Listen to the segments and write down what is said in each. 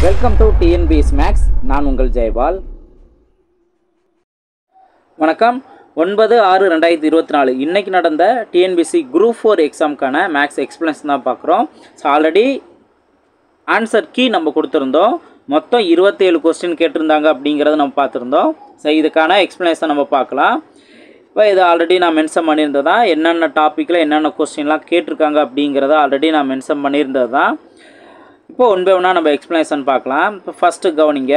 Welcome to TNPS maths. நான் உங்கள் ஜெயபால். வணக்கம். 9/6/2024 இன்றைக்கி நடந்த டிஎன்பிஎஸ்சி குரூப் 4 எக்ஸாமுக்கான மேக்ஸ் எக்ஸ்பிளனேஷன் தான் பார்க்குறோம். ஸோ ஆல்ரெடி ஆன்சர் கீ நம்ம கொடுத்துருந்தோம். மொத்தம் 27 கொஸ்டின் கேட்டிருந்தாங்க அப்படிங்கிறத நம்ம பார்த்துருந்தோம். ஸோ இதுக்கான எக்ஸ்பிளனேஷன் நம்ம பார்க்கலாம். இப்போ இது ஆல்ரெடி நான் மென்ஷன் பண்ணியிருந்தது தான். என்னென்ன டாப்பிக்கில் என்னென்ன கொஸ்டின்லாம் கேட்டிருக்காங்க அப்படிங்கிறத ஆல்ரெடி நான் மென்ஷன் பண்ணியிருந்தது தான். இப்போ ஒன் பை ஒன்னாக நம்ம எக்ஸ்ப்ளனேஷன் பார்க்கலாம். இப்போ ஃபஸ்ட்டு கவனிங்க.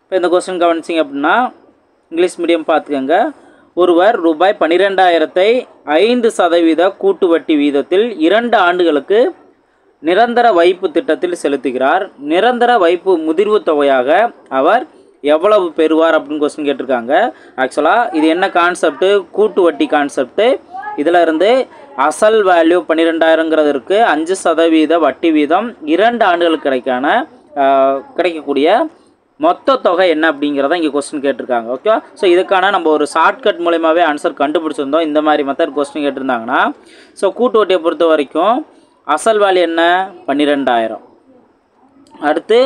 இப்போ இந்த கொஸ்டின் கவனிச்சிங்க அப்படின்னா இங்கிலீஷ் மீடியம் பார்த்துக்கோங்க. ஒருவர் ரூபாய் 12,000 5% கூட்டு வட்டி வீதத்தில் 2 ஆண்டுகளுக்கு நிரந்தர வைப்பு திட்டத்தில் செலுத்துகிறார். நிரந்தர வைப்பு முதிர்வு தொகையாக அவர் எவ்வளவு பெறுவார் அப்படின்னு கொஸ்டின் கேட்டிருக்காங்க. ஆக்சுவலாக இது என்ன கான்செப்ட்டு? கூட்டு வட்டி கான்செப்ட்டு. இதில் இருந்து அசல் வேல்யூ 12,000ங்கிறது இருக்குது. 5% வட்டி வீதம் 2 ஆண்டுகளுக்கு கிடைக்கக்கூடிய மொத்த தொகை என்ன அப்படிங்கிறத இங்கே கொஸ்டின் கேட்டிருக்காங்க. ஓகே, ஸோ இதுக்கான நம்ம ஒரு ஷார்ட்கட் மூலமாகவே ஆன்சர் கண்டுபிடிச்சிருந்தோம். இந்த மாதிரி மெத்தட் கொஸ்டின் கேட்டிருந்தாங்கன்னா ஸோ கூட்டு வட்டியை பொறுத்த வரைக்கும் அசல் வேல்யூ என்ன? 12,000. அடுத்து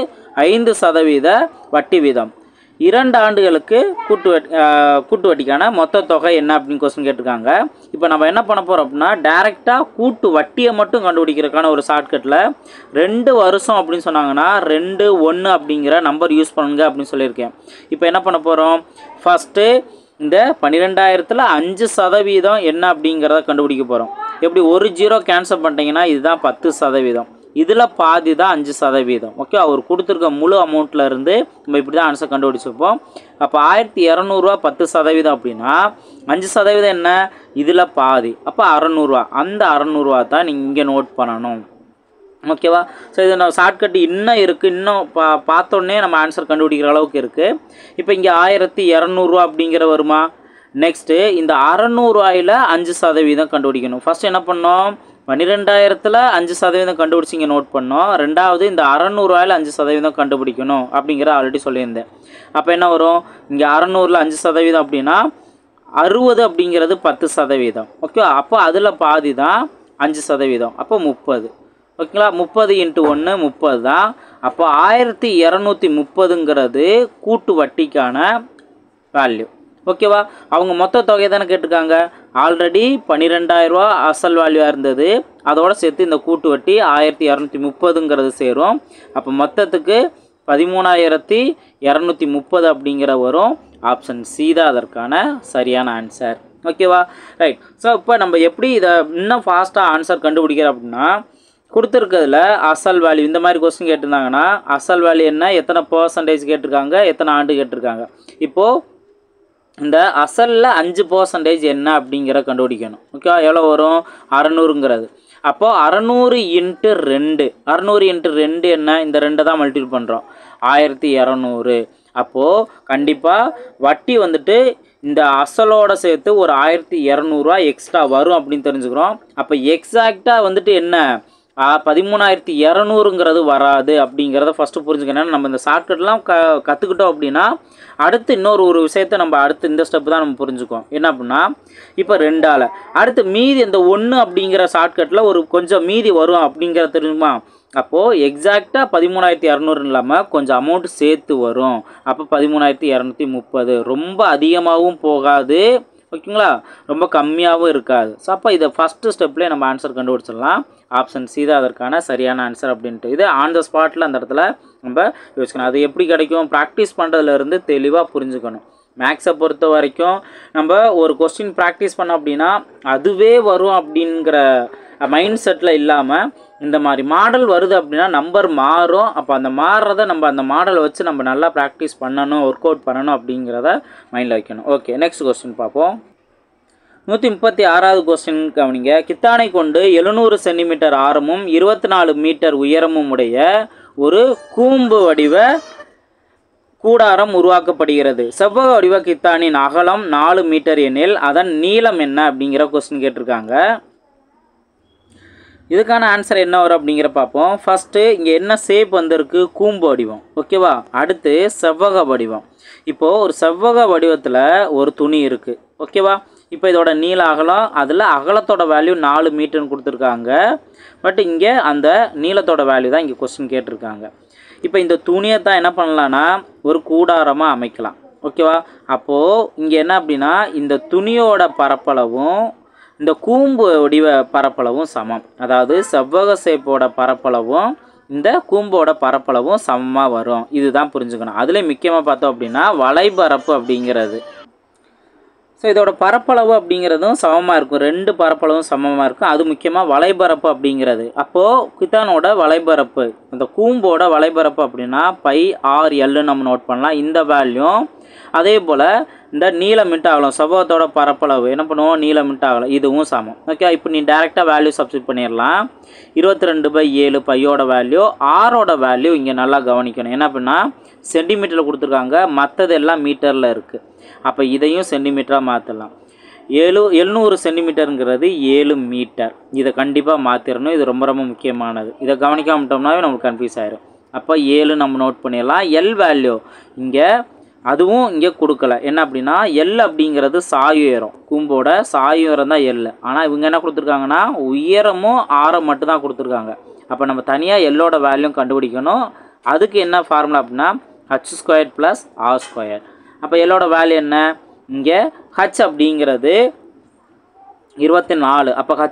5% வட்டி வீதம் 2 ஆண்டுகளுக்கு கூட்டு வட்டிக்கான மொத்த தொகை என்ன அப்படின்னு கொஸ்டின் கேட்டிருக்காங்க. இப்போ நம்ம என்ன பண்ண போகிறோம் அப்படின்னா டைரெக்டாக கூட்டு வட்டியை மட்டும் கண்டுபிடிக்கிறதுக்கான ஒரு ஷார்ட்கட்டில் 2 வருஷம் அப்படின்னு சொன்னாங்கன்னா 2-1 அப்படிங்கிற நம்பர் யூஸ் பண்ணுங்க அப்படின்னு சொல்லியிருக்கேன். இப்போ என்ன பண்ண போகிறோம்? ஃபஸ்ட்டு இந்த 12,000ல் 5% என்ன அப்படிங்கிறத கண்டுபிடிக்க போகிறோம். எப்படி ஒரு 0 கேன்சல் பண்ணிட்டீங்கன்னா இதுதான் 10%. இதில் பாதி தான் 5%. ஓகே, அவர் கொடுத்துருக்க முழு அமௌண்ட்டில் இருந்து நம்ம இப்படி தான் ஆன்சர் கண்டுபிடிச்சிருப்போம். அப்போ 1,200 10% அப்படின்னா 5% என்ன? இதில் பாதி. அப்போ 600. அந்த 600 தான் நீங்கள் இங்கே நோட் பண்ணணும். ஓகேவா? ஸோ இது நம்ம ஷார்ட்கட் இன்னும் இருக்குது. இன்னும் பார்த்தோன்னே நம்ம ஆன்சர் கண்டுபிடிக்கிற அளவுக்கு இருக்குது. இப்போ இங்கே 1,200 அப்படிங்கிற வருமா? நெக்ஸ்ட்டு இந்த 600 5% கண்டுபிடிக்கணும். ஃபஸ்ட் என்ன பண்ணோம்? 12,000ல் 5% கண்டுபிடிச்சிங்க நோட் பண்ணோம். ரெண்டாவது இந்த 600 5% கண்டுபிடிக்கணும் அப்படிங்கிற ஆல்ரெடி சொல்லியிருந்தேன். அப்போ என்ன வரும்? இங்கே 600ல் 5% அப்படின்னா 60 அப்படிங்கிறது 10%. ஓகே, அப்போ அதில் பாதி தான் 5%. அப்போ 30. ஓகேங்களா? 30 × 1 30 தான். அப்போ 1,230ங்கிறது கூட்டு வட்டிக்கான வேல்யூ. ஓகேவா? அவங்க மொத்த தொகை தானே கேட்டிருக்காங்க. ஆல்ரெடி 12,000 அசல் வேல்யூவாக இருந்தது. அதோடு சேர்த்து இந்த கூட்டு வட்டி 1,230ங்கிறது சேரும். அப்போ மொத்தத்துக்கு 13,230 அப்படிங்கிற வரும். ஆப்ஷன் சி தான் அதற்கான சரியான ஆன்சர். ஓகேவா? ரைட். ஸோ இப்போ நம்ம எப்படி இதை இன்னும் ஃபாஸ்ட்டாக ஆன்சர் கண்டுபிடிக்கிறோம் அப்படின்னா கொடுத்துருக்கிறதுல அசல் வேல்யூ இந்த மாதிரி கொஸ்டின் கேட்டிருந்தாங்கன்னா அசல் வேல்யூ என்ன, எத்தனை % கேட்டிருக்காங்க, எத்தனை ஆண்டு கேட்டிருக்காங்க. இப்போது இந்த அசலில் 5% என்ன அப்படிங்கிற கண்டுபிடிக்கணும். ஓகே, எவ்வளோ வரும்? 600ங்கிறது. அப்போது 600 × 2 600 × 2 என்ன? இந்த 2 தான் மல்டிபிள் பண்ணுறோம். 1,200. அப்போது கண்டிப்பாக வட்டி வந்துட்டு இந்த அசலோடு சேர்த்து ஒரு 1,200 எக்ஸ்ட்ரா வரும் அப்படின்னு தெரிஞ்சுக்கிறோம். அப்போ எக்ஸாக்டாக வந்துட்டு என்ன 13,200ங்கிறது வராது அப்படிங்கிறத ஃபஸ்ட்டு புரிஞ்சுக்கணும். நம்ம இந்த ஷார்ட்கட்லாம் கற்றுக்கிட்டோம் அப்படின்னா அடுத்து இன்னொரு விஷயத்தை நம்ம அடுத்து இந்த ஸ்டெப்பு தான் நம்ம புரிஞ்சுக்கோம். என்ன அப்படின்னா இப்போ 2ஆல் அடுத்து மீதி இந்த 1 அப்படிங்கிற ஷார்ட்கட்டில் ஒரு கொஞ்சம் மீதி வரும் அப்படிங்கிற தெரியுமா? அப்போது எக்ஸாக்டாக 13,200 இல்லாமல் கொஞ்சம் அமௌண்ட் சேர்த்து வரும். அப்போ 13,230. ரொம்ப அதிகமாகவும் போகாது, ஓகேங்களா, ரொம்ப கம்மியாகவும் இருக்காது. ஸோ அப்போ இதை ஃபஸ்ட்டு ஸ்டெப்லேயே நம்ம ஆன்சர் கண்டுபிடிச்சிடலாம். ஆப்ஷன் சி தான் அதற்கான சரியான ஆன்சர் அப்படின்ட்டு. இது ஆன் த ஸ்பாட்டில் அந்த இடத்துல நம்ம யோசிக்கணும். அது எப்படி கிடைக்கும்? ப்ராக்டிஸ் பண்ணுறதுலேருந்து தெளிவாக புரிஞ்சுக்கணும். மேக்ஸை பொறுத்த வரைக்கும் நம்ம ஒரு கொஸ்டின் ப்ராக்டிஸ் பண்ணோம் அப்படின்னா அதுவே வரும் அப்படிங்கிற மைண்ட் செட்டில் இல்லாமல் இந்த மாதிரி மாடல் வருது அப்படின்னா நம்பர் மாறும். அப்போ அந்த மாறுறத நம்ம அந்த மாடலை வச்சு நம்ம நல்லா ப்ராக்டிஸ் பண்ணணும், ஒர்க் அவுட் பண்ணணும் அப்படிங்கிறத மைண்டில் வைக்கணும். ஓகே, நெக்ஸ்ட் கொஸ்டின் பார்ப்போம். 136வது கொஸ்டின் கவனிங்க. கித்தானை கொண்டு 700 சென்டிமீட்டர் ஆரமும் 24 மீட்டர் உயரமும் உடைய ஒரு கூம்பு வடிவ கூடாரம் உருவாக்கப்படுகிறது. செவ்வக வடிவ கித்தானின் அகலம் 4 மீட்டர் எனில் அதன் நீளம் என்ன அப்படிங்கிற கொஸ்டின் கேட்டிருக்காங்க. இதுக்கான ஆன்சர் என்ன வரும் அப்படிங்கிற பார்ப்போம். ஃபஸ்ட்டு இங்கே என்ன ஷேப் வந்திருக்கு? கூம்பு வடிவம். ஓகேவா? அடுத்து செவ்வக வடிவம். இப்போது ஒரு செவ்வக வடிவத்தில் ஒரு துணி இருக்குது. ஓகேவா? இப்போ இதோட நீள அகலம் அதில் அகலத்தோட வேல்யூ 4 மீட்டர்னு கொடுத்துருக்காங்க. பட் இங்கே அந்த நீளத்தோட வேல்யூ தான் இங்கே கொஸ்டின் கேட்டிருக்காங்க. இப்போ இந்த துணியை தான் என்ன பண்ணலான்னா ஒரு கூடாரமாக அமைக்கலாம். ஓகேவா? அப்போது இங்கே என்ன அப்படின்னா இந்த துணியோட பரப்பளவும் இந்த கூம்பு வடிவ பரப்பளவும் சமம். அதாவது செவ்வக ஷேப்போட பரப்பளவும் இந்த கூம்போட பரப்பளவும் சமமாக வரும். இதுதான் புரிஞ்சுக்கணும். அதில் முக்கியமாக பார்த்தோம் அப்படின்னா வளைபரப்பு அப்படிங்கிறது. ஸோ இதோட பரப்பளவு அப்படிங்கிறதும் சமமாக இருக்கும். 2 பரப்பளவும் சமமாக இருக்கும். அது முக்கியமாக வளைபரப்பு அப்படிங்கிறது. அப்போது கித்தானோட வளைபரப்பு அந்த கூம்போட வளைபரப்பு அப்படின்னா πr/l நம்ம நோட் பண்ணலாம். இந்த வேல்யூ அதே போல் இந்த நீளமிட்டு அகலம் செவ்வகத்தோட பரப்பளவு என்ன பண்ணுவோம், நீளமிட்டு அகலம் இதுவும் சமம். ஓகே, இப்போ நீ டேரெக்டாக வேல்யூ சப்ஸ்டிட் பண்ணிடலாம். 22/7 பையோட வேல்யூ, ஆரோட வேல்யூ இங்கே நல்லா கவனிக்கணும். என்ன அப்படின்னா சென்டிமீட்டரில் கொடுத்துருக்காங்க, மற்றது எல்லாம் மீட்டரில் இருக்குது. அப்போ இதையும் சென்டிமீட்டராக மாற்றலாம். 700 சென்டிமீட்டருங்கிறது 7 மீட்டர். இதை கண்டிப்பாக மாற்றிடணும். இது ரொம்ப ரொம்ப முக்கியமானது. இதை கவனிக்காமட்டோம்னாவே நமக்கு கன்ஃபியூஸ் ஆயிரும். அப்போ 7 நம்ம நோட் பண்ணிடலாம். எல் வேல்யூ இங்கே அதுவும் இங்கே கொடுக்கல. என்ன அப்படின்னா எல் அப்படிங்கிறது சாய் உயரம், கூம்போட சாய் உயரம் தான் எல். ஆனால் இவங்க என்ன கொடுத்துருக்காங்கன்னா உயரமும் ஆரம் மட்டும் தான் கொடுத்துருக்காங்க. அப்போ நம்ம தனியாக எல்லோட வேல்யூ கண்டுபிடிக்கணும். அதுக்கு என்ன ஃபார்முலா அப்படின்னா h² + r². அப்போ எல்லோட வேல்யூ என்ன, இங்கே h அப்படிங்கிறது 24. அப்போ h²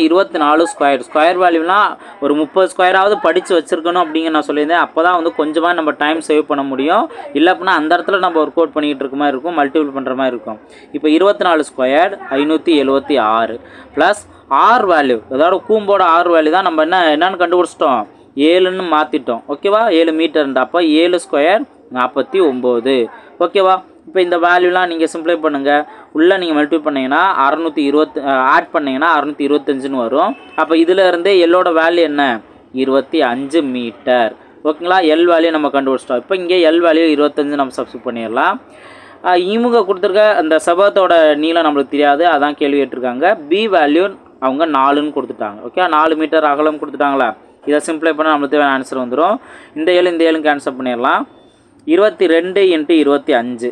24 ஸ்கொயர். ஸ்கொயர் வேல்யூலாம் ஒரு 30 ஸ்கொயராவது படித்து வச்சுருக்கணும் அப்படிங்கிற நான் சொல்லியிருந்தேன். அப்போ தான் வந்து கொஞ்சமாக நம்ம டைம் சேவ் பண்ண முடியும். இல்லை அப்படின்னா அந்த இடத்துல நம்ம ஒர்க் அவுட் பண்ணிக்கிட்டு இருக்க மாதிரி இருக்கும், மல்டிபிள் பண்ணுற மாதிரி இருக்கும். இப்போ 24 ஸ்கொயர் 576 ப்ளஸ் ஆர் வேல்யூ, அதாவது கூம்போட ஆர் வேல்யூ தான் நம்ம என்னன்னு கண்டுபிடிச்சிட்டோம், 7ன்னு மாற்றிட்டோம். ஓகேவா? 7 மீட்டர். அப்போ 7 ஸ்கொயர் 49. ஓகேவா? இப்போ இந்த வேல்யூலாம் நீங்கள் சிம்ப்ளை பண்ணுங்கள். உள்ளே நீங்கள் மல்டிபிள் பண்ணிங்கன்னா 620 ஆட் பண்ணிங்கன்னா 625ன்னு வரும். அப்போ இதில் இருந்தே எல்லோட வேல்யூ என்ன, 25 மீட்டர். ஓகேங்களா? எல் வேல்யூ நம்ம கண்டுபிடிச்சிட்டோம். இப்போ இங்கே எல் வேல்யூ 25 நம்ம சப்ஸ்டிட் பண்ணிடலாம். இவங்க கொடுத்துருக்க அந்த செவ்வகத்தோட நீளம் நம்மளுக்கு தெரியாது, அதான் கேள்வி கேட்டிருக்காங்க. பி வேல்யூ அவங்க 4ன்னு கொடுத்துட்டாங்க. ஓகே, 4 மீட்டர் அகலம் கொடுத்துட்டாங்களா? இதை சிம்ப்ளை பண்ணால் நம்மளுக்கு தேவையான ஆன்சர் வந்துடும். இந்த 7 கேன்சல் பண்ணிடலாம். 22 × 25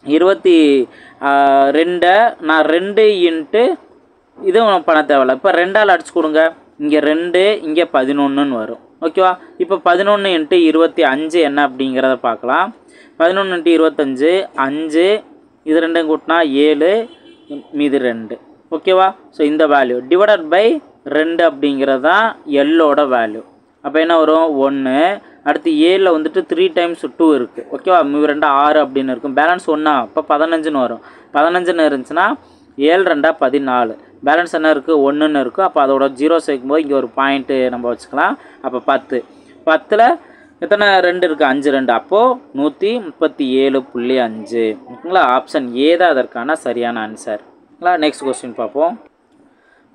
22 நான் 2 இன்ட்டு இதுவும் பண்ண தேவையில்ல. இப்போ 2ஆல் அடிச்சு கொடுங்க. இங்கே 2 இங்கே 11ன்னு வரும். ஓகேவா? இப்போ 11 × 25 என்ன அப்படிங்கிறத பார்க்கலாம். 11 × 25 5, இது 2 கூட்டினா 7, மீது 2. ஓகேவா? ஸோ இந்த வேல்யூ டிவைடட் பை 2 அப்படிங்கிறது தான் எல்லோட வேல்யூ. அப்போ என்ன வரும், 1. அடுத்து ஏல வந்துட்டு 3 × 2 இருக்குது. ஓகேவா? 2 6 அப்படின்னு இருக்கும். பேலன்ஸ் 1. அப்போ 15ன்னு வரும். 15ன்னு இருந்துச்சுன்னா 7 2 14. பேலன்ஸ் என்ன இருக்குது, 1ன்னு இருக்குது. அப்போ அதோட 0 சேர்க்கும்போது இங்கே ஒரு பாயிண்ட்டு நம்ம வச்சுக்கலாம். அப்போ 10. 10ல் எத்தனை 2 இருக்குது, 5 2. அப்போது 137.5. ஓகேங்களா? ஆப்ஷன் ஏ தான் அதற்கான சரியான ஆன்சர். நெக்ஸ்ட் கொஸ்டின் பார்ப்போம்.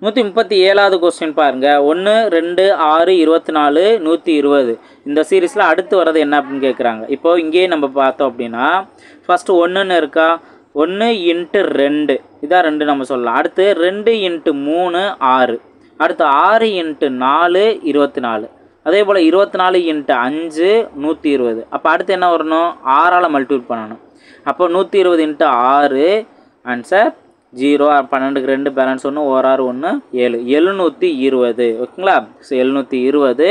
137வது கொஸ்டின் பாருங்கள். 1 2 6 24 120. இந்த சீரீஸில் அடுத்து வர்றது என்ன அப்படின்னு கேட்குறாங்க. இப்போது இங்கேயே நம்ம பார்த்தோம் அப்படின்னா ஃபஸ்ட்டு 1ன்னு இருக்கா, 1 × 2 இதான் 2 நம்ம சொல்லலாம். அடுத்து 2 × 3 6. அடுத்து 6 × 4 24. அதே போல் 24 × 5 120. அப்போ அடுத்து என்ன வரணும், 6ஆல் மல்டிபிள் பண்ணணும். அப்போ 120 × 6 ஆன்சர் 0. 12க்கு 2 பேலன்ஸ் 1, 1 6 1 7 720. ஓகேங்களா? ஸோ 720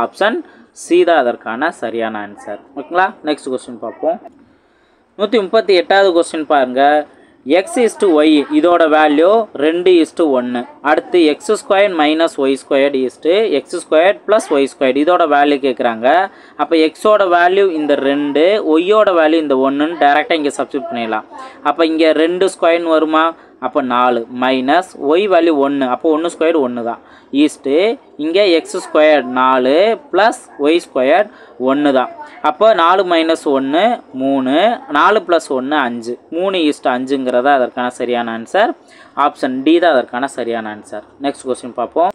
ஆப்ஷன் சி தான் அதற்கான சரியான ஆன்சர். ஓகேங்களா? நெக்ஸ்ட் கொஸ்டின் பார்ப்போம். 138வது கொஸ்டின் பாருங்கள். x/y இதோட வேல்யூ 2:1. அடுத்து x² - y² x² + y² இதோட வேல்யூ கேட்குறாங்க. அப்போ எக்ஸோட வேல்யூ இந்த 2, ஒய்யோட வேல்யூ இந்த 1ன்னு டேரெக்டாக இங்கே சப்ஸ்டிட் பண்ணிடலாம். அப்போ இங்கே 2² வருமா, அப்போ 4 மைனஸ் ஒய் வேல்யூ 1. அப்போ 1² 1 தான். ஈஸ்ட்டு இங்கே x² 4 ப்ளஸ் y² 1 தான். அப்போ 4 - 1 3, 4 + 1 5, 3:5ங்கிறதா அதற்கான சரியான ஆன்சர். ஆப்ஷன் டி தான் அதற்கான சரியான ஆன்சர். நெக்ஸ்ட் கொஸ்டின் பார்ப்போம்.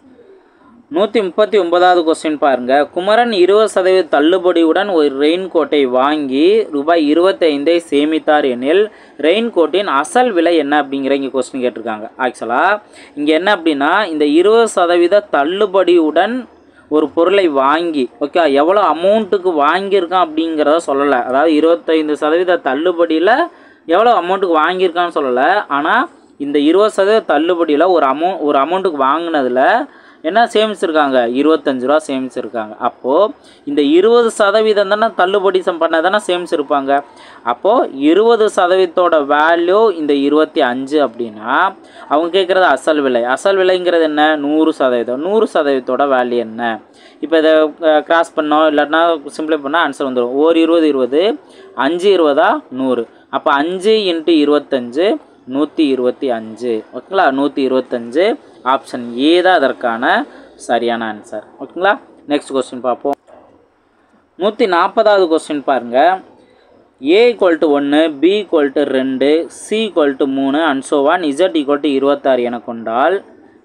139வது கொஸ்டின் பாருங்கள். குமரன் 20% தள்ளுபடியுடன் ஒரு ரெயின் கோட்டை வாங்கி ரூபாய் 25 சேமித்தார் எனில் ரெயின் கோட்டின் அசல் விலை என்ன அப்படிங்கிற இங்கே கொஸ்டின் கேட்டிருக்காங்க. ஆக்சுவலாக இங்கே என்ன அப்படின்னா இந்த 20% தள்ளுபடியுடன் ஒரு பொருளை வாங்கி, ஓகே, எவ்வளோ அமௌண்ட்டுக்கு வாங்கியிருக்கான் அப்படிங்கிறத சொல்லலை. அதாவது 25% தள்ளுபடியில் எவ்வளோ அமௌண்ட்டுக்கு வாங்கியிருக்கான்னு சொல்லலை. ஆனால் இந்த 20% தள்ளுபடியில் ஒரு அமௌண்ட்டுக்கு வாங்கினதில் என்ன சேமிச்சிருக்காங்க, 25 ரூபா சேமிச்சிருக்காங்க. அப்போது இந்த 20% தானே தள்ளுபடி பண்ண தானே சேமிச்சிருப்பாங்க. அப்போது 20%ஓட வேல்யூ இந்த 25 அப்படின்னா அவங்க கேட்குறது அசல் விலை. அசல் விலைங்கிறது என்ன, 100%. 100%ஓட வேல்யூ என்ன? இப்போ இதை கிராஸ் பண்ணோம் இல்லைன்னா சிம்பிளை பண்ணால் ஆன்சர் வந்துடும். 20 5 20 100. அப்போ 5 × 25 125. ஓகேங்களா, 125. ஆப்ஷன் ஏ தான் அதற்கான சரியான ஆன்சர். ஓகேங்களா, நெக்ஸ்ட் கொஸ்டின் பார்ப்போம். 140வது கொஸ்டின் பாருங்கள். A = 1, B = 2, C = 3 and so on, Z = 26 என கொண்டால்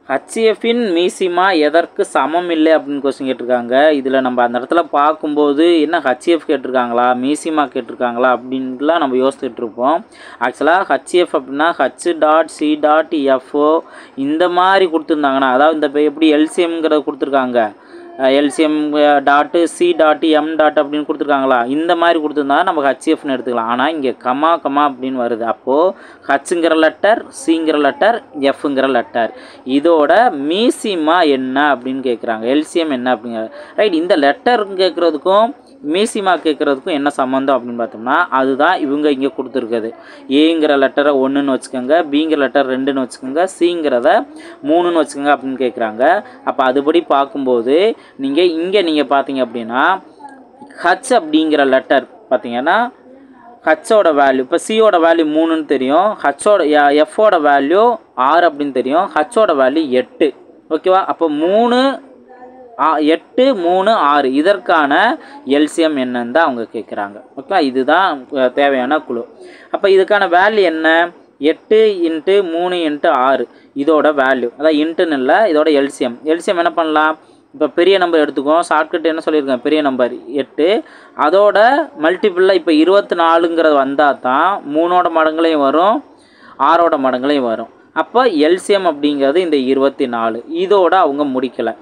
ஹச்சிஎஃபின் மீசிமா எதற்கு சமம் இல்லை அப்படின்னு கொஸ்டின் கேட்டிருக்காங்க. இதில் நம்ம அந்த இடத்துல பார்க்கும்போது என்ன ஹச்சிஎஃப் கேட்டிருக்காங்களா மீசிமா கேட்டிருக்காங்களா அப்படின்லாம் நம்ம யோசிச்சுட்டு இருப்போம். ஆக்சுவலாக ஹச்சிஎஃப் அப்படின்னா H.C.F.O இந்த மாதிரி கொடுத்துருந்தாங்கன்னா, அதாவது இந்த எப்படி எல்சிஎம்ங்கிறத கொடுத்துருக்காங்க, எல்சிஎம் .C.M. அப்படின்னு கொடுத்துருக்காங்களா, இந்த மாதிரி கொடுத்துருந்தா நம்ம ஹச்சிஎஃப்னு எடுத்துக்கலாம். ஆனால் இங்கே கமா அப்படின்னு வருது. அப்போது ஹச்சுங்கிற லெட்டர், சிங்கிற லெட்டர், எஃப்ங்கிற லெட்டர், இதோட மீசிமா என்ன அப்படின்னு கேட்குறாங்க. எல்சிஎம் என்ன அப்படிங்கிற ரைட். இந்த லெட்டர் கேட்குறதுக்கும் மீசிமா கேட்குறதுக்கும் என்ன சம்மந்தம் அப்படின்னு பார்த்தோம்னா அதுதான் இவங்க இங்கே கொடுத்துருக்குது. ஏங்கிற லெட்டரை 1ன்னு வச்சுக்கோங்க, பிங்கிற லெட்டர் 2ன்னு வச்சுக்கோங்க, சிங்கிறத 3ன்னு வச்சுக்கோங்க அப்படின்னு கேட்குறாங்க. அப்போ அதுபடி பார்க்கும்போது நீங்கள் பார்த்தீங்க அப்படின்னா ஹச் அப்படிங்கிற லெட்டர் பார்த்தீங்கன்னா ஹச்சோட வேல்யூ, இப்போ சியோட வேல்யூ 3ன்னு தெரியும், எஃபோட வேல்யூ 6 அப்படின்னு தெரியும், ஹச்சோட வேல்யூ 8. ஓகேவா, அப்போ 3 8 3 6 இதற்கான எல்சிஎம் என்னன்னு தான் அவங்க கேட்குறாங்க. ஓகே, இதுதான் தேவையான குழு. அப்போ இதுக்கான வேல்யூ என்ன, 8 × 3 × 6 இதோட வேல்யூ, அதாவது இன்ட்டுன்னு இல்லை, இதோட எல்சிஎம் என்ன பண்ணலாம், இப்போ பெரிய நம்பர் எடுத்துக்கோம், ஷார்ட்கட் என்ன சொல்லியிருக்கேன், பெரிய நம்பர் 8 அதோட மல்டிபிளில் இப்போ 24ங்கிறது வந்தால் தான் 3ஓட மடங்குலையும் வரும் 6ஓட மடங்குலையும் வரும். அப்போ எல்சிஎம் அப்படிங்கிறது இந்த 24. இதோட அவங்க முடிக்கலை.